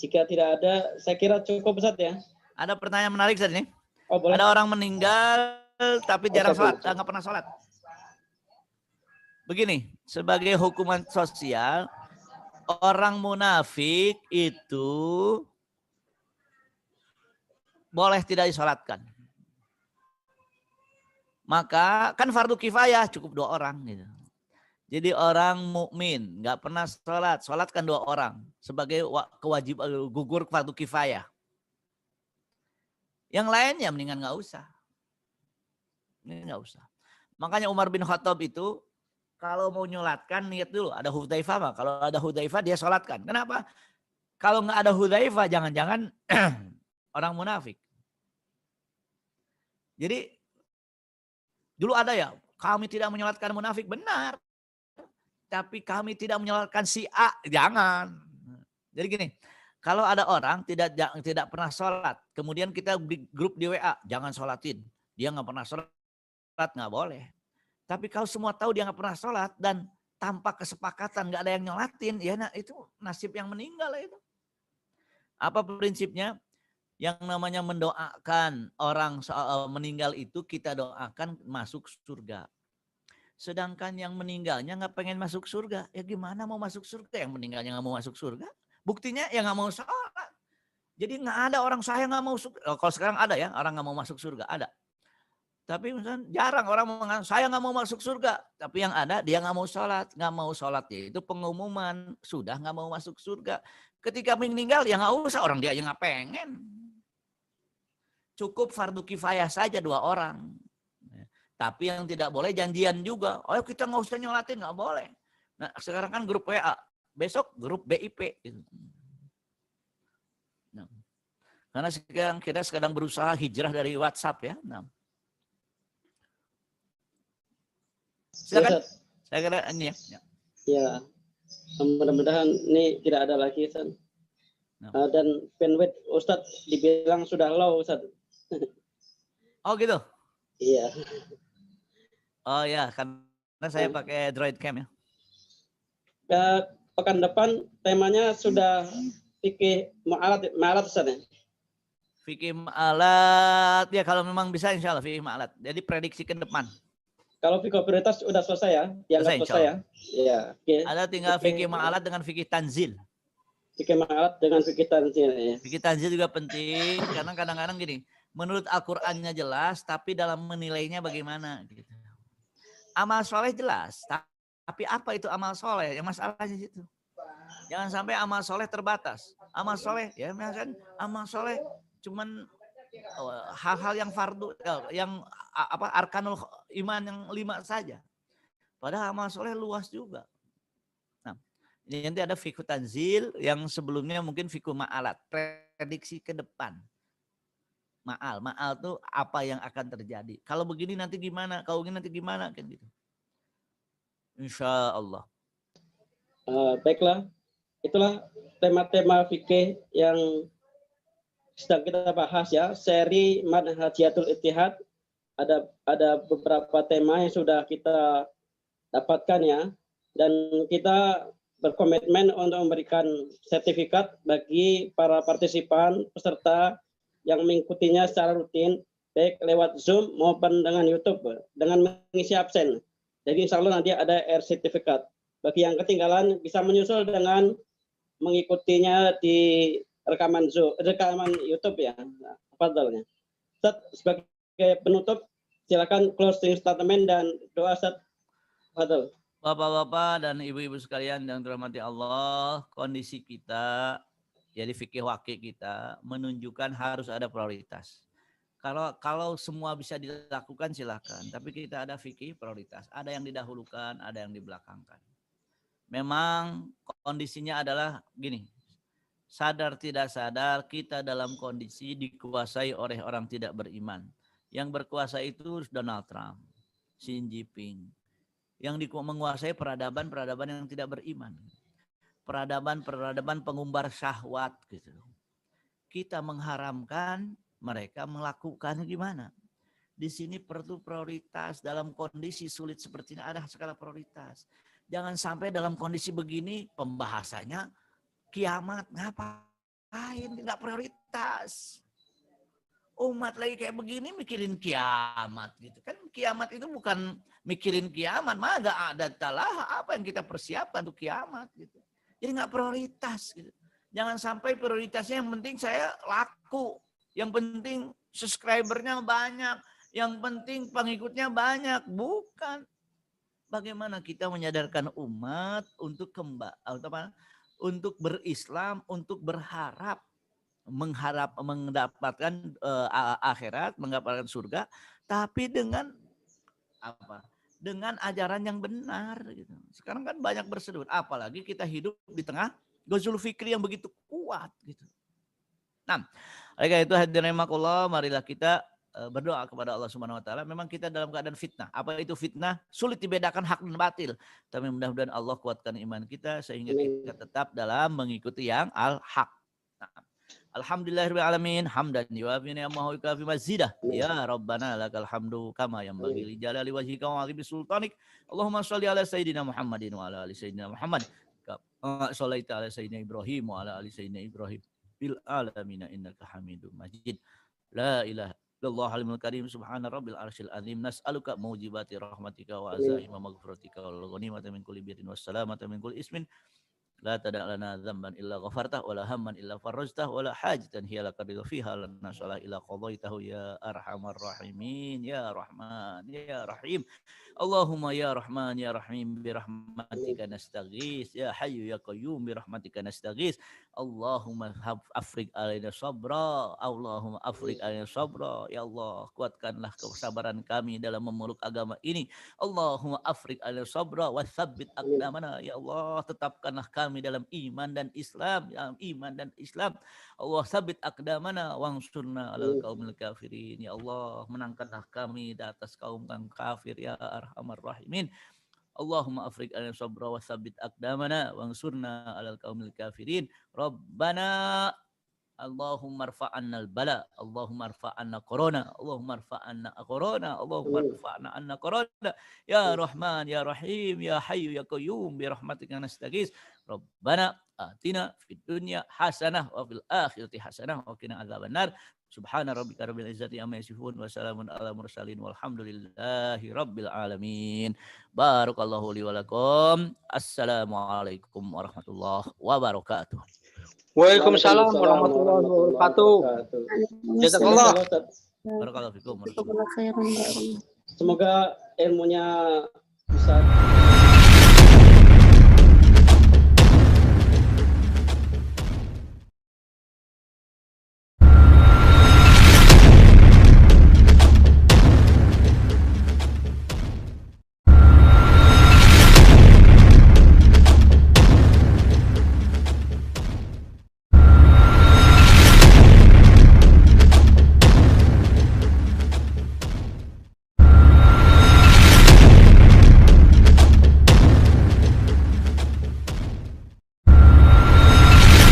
Jika tidak ada, saya kira cukup Ustaz ya. Ada pertanyaan menarik Ustaz ini. Oh, boleh. Ada orang meninggal tapi jarang sholat, nggak pernah sholat. Begini, sebagai hukuman sosial, orang munafik itu boleh tidak disolatkan. Maka kan fardu kifayah cukup 2 orang gitu. Jadi orang mukmin nggak pernah sholat, sholatkan 2 orang sebagai kewajiban gugur fardu kifayah. Yang lainnya mendingan nggak usah. Ini nggak usah. Makanya Umar bin Khattab itu kalau mau nyolatkan niat dulu. Ada Hudzaifah mah. Kalau ada Hudzaifah dia sholatkan. Kenapa? Kalau nggak ada Hudzaifah jangan-jangan orang munafik. Jadi dulu ada ya, kami tidak menyolatkan munafik, benar. Tapi kami tidak menyolatkan si A, jangan. Jadi gini, kalau ada orang tidak pernah sholat, kemudian kita di grup di WA, jangan sholatin. Dia nggak pernah sholat, nggak boleh. Tapi kalau semua tahu dia nggak pernah sholat dan tanpa kesepakatan nggak ada yang nyolatin, ya itu nasib yang meninggal itu. Apa prinsipnya? Yang namanya mendoakan orang meninggal itu kita doakan masuk surga. Sedangkan yang meninggalnya nggak pengen masuk surga, ya gimana mau masuk surga? Yang meninggalnya nggak mau masuk surga, buktinya ya nggak mau sholat. Jadi nggak ada orang saya nggak mau surga. Kalau sekarang ada ya orang nggak mau masuk surga, ada. Tapi misalnya jarang orang mengatakan saya nggak mau masuk surga. Tapi yang ada dia nggak mau sholat. Nggak mau sholat itu pengumuman sudah nggak mau masuk surga. Ketika meninggal ya nggak usah, orang dia aja nggak pengen. Cukup fardu kifayah saja 2 orang. Tapi yang tidak boleh janjian juga. Oh kita nggak usah nyolatin, nggak boleh. Nah sekarang kan grup WA, besok grup BIP. Nah, karena sekarang kita sedang berusaha hijrah dari WhatsApp ya. Nah. Silakan. Saya kira ini ya. Ya, mudah-mudahan ini tidak ada lagi Ustaz. Dan bandwidth Ustadz dibilang sudah low Ustadz. Oh gitu? Iya. Oh ya, karena saya pakai Droid Cam ya. Pekan depan temanya sudah fikih ma'alat Ustaz ya? Fikih ma'alat, ya kalau memang bisa insya Allah fikih ma'alat. Jadi prediksi ke depan. Kalau fikih prioritas sudah selesai ya? Dianggap selesai ya? Iya. Ada tinggal fikih ma'alat dengan fikih tanzil. Fikih ma'alat dengan fikih tanzil ya. Fikih tanzil juga penting karena kadang-kadang gini, menurut Al-Qur'annya jelas tapi dalam menilainya bagaimana gitu. Amal soleh jelas, tapi apa itu amal soleh? Yang masalahnya situ. Jangan sampai amal soleh terbatas. Amal soleh ya misalkan amal soleh cuman hal-hal yang fardu yang arkanul iman yang 5 saja. Padahal amal soleh luas juga. Ini nanti ada fikih tanzil yang sebelumnya mungkin fikih ma'alat, prediksi ke depan. Ma'al tuh apa yang akan terjadi. Kalau begini nanti gimana? Kalau begini nanti gimana kan gitu. Insya Allah. Baiklah, itulah tema-tema fikih yang sedang kita bahas ya, seri Manhajiyatul Ittihad. Ada beberapa tema yang sudah kita dapatkan ya, dan kita berkomitmen untuk memberikan sertifikat bagi para partisipan peserta yang mengikutinya secara rutin, baik lewat Zoom maupun dengan YouTube, dengan mengisi absen. Jadi insya Allah nanti ada sertifikat. Bagi yang ketinggalan bisa menyusul dengan mengikutinya di rekaman YouTube ya. Fadhalnya. Ustaz, sebagai penutup silakan closing statement dan doa Ustaz. Fadhal. Bapak-bapak dan ibu-ibu sekalian yang dirahmati Allah, kondisi kita jadi fikih wakil kita menunjukkan harus ada prioritas. Kalau semua bisa dilakukan silakan, tapi kita ada fikih prioritas. Ada yang didahulukan, ada yang dibelakangkan. Memang kondisinya adalah gini, sadar tidak sadar kita dalam kondisi dikuasai oleh orang tidak beriman. Yang berkuasa itu Donald Trump, Xi Jinping. Yang menguasai peradaban yang tidak beriman. Peradaban pengumbar syahwat gitu. Kita mengharamkan mereka melakukan gimana? Di sini perlu prioritas dalam kondisi sulit seperti ini, ada skala prioritas. Jangan sampai dalam kondisi begini pembahasannya kiamat, ngapain? Enggak prioritas. Umat lagi kayak begini mikirin kiamat gitu kan. Kiamat itu bukan mikirin kiamat, mah enggak ada talah apa yang kita persiapkan untuk kiamat gitu. Jadi enggak prioritas gitu. Jangan sampai prioritasnya yang penting saya laku, yang penting subscribernya banyak, yang penting pengikutnya banyak, bukan. Bagaimana kita menyadarkan umat untuk untuk berislam, untuk berharap, mendapatkan akhirat, mendapatkan surga, tapi dengan apa? Dengan ajaran yang benar. Gitu. Sekarang kan banyak bersedut, apalagi kita hidup di tengah Ghazwul Fikri yang begitu kuat. Gitu. Nah, oleh karena itu hadirin rahimakumullah, marilah kita berdoa kepada Allah Subhanahu wa taala. Memang kita dalam keadaan fitnah. Apa itu fitnah? Sulit dibedakan hak dan batil. Tapi mudah-mudahan Allah kuatkan iman kita sehingga kita tetap dalam mengikuti yang al-haq. Nah, alhamdulillahirabbil alamin, hamdan yuwafi ni'amahu wa yukafi mazidah. Ya Rabbana lakal hamdu kama yanbaghi li jalali wajhika wa 'azimi sultanik. Allahumma shalli ala sayyidina Muhammadin wa ala ali sayyidina Muhammad. Shallaita ala sayyidina Ibrahim wa ala ali sayyidina Ibrahim bil alamin innaka Hamidum Majid. La ilaha Allah Halimul Karim subhana rabbil arsyil azim nas'aluka mujibati rahmatika wa azaima maghfiratika wal ghanimata min kulli birrin wassalamata min kulli ismin la tada' lana dzamban illa ghafartah wa la hamman illa farajtah wa la hajatan hiya laka ridha fiha lana salah illa qadaitahu ya arhamar rahimin ya rahman ya rahim. Allahumma ya rahman ya rahim bi rahmatika nastaghits ya hayyu ya qayyum bi rahmatika nastaghits. Allahumma afrig alaina sabra, Allahumma afrig alaina sabra. Ya Allah, kuatkanlah kesabaran kami dalam memeluk agama ini. Allahumma afrig alaina sabra wa tsabbit aqdamana. Ya Allah, tetapkanlah kami dalam iman dan Islam, dalam iman dan Islam. Allah tsabbit aqdamana wansurna 'alal qaumil kafirin. Ya Allah, menangkanlah kami di atas kaum yang kafir ya arhamar rahimin. Allahumma afrig alaina sabra wa tsabbit aqdamana wansurna 'alal qaumil kafirin. Rabbana Allahumma rfa'anna al-bala, Allahumma rfa'anna corona, Allahumma rfa'anna corona, Allahumma rfa'anna corona. Ya Rahman, Ya Rahim, Ya Hayyu, Ya Qayyum, bi rahmatika nastaghits. Rabbana atina fid dunya hasanah wa fil akhirati hasanah wa qina adzabannar. Subhana rabbika rabbil izzati amma yasifun wa salamun ala mursalin walhamdulillahi rabbil alamin. Barakallahu li wa lakum. Assalamualaikum warahmatullahi wabarakatuh. Waalaikumsalam warahmatullahi wabarakatuh. Jazakallah. Barakallahu fikum. Semoga ilmunya bisa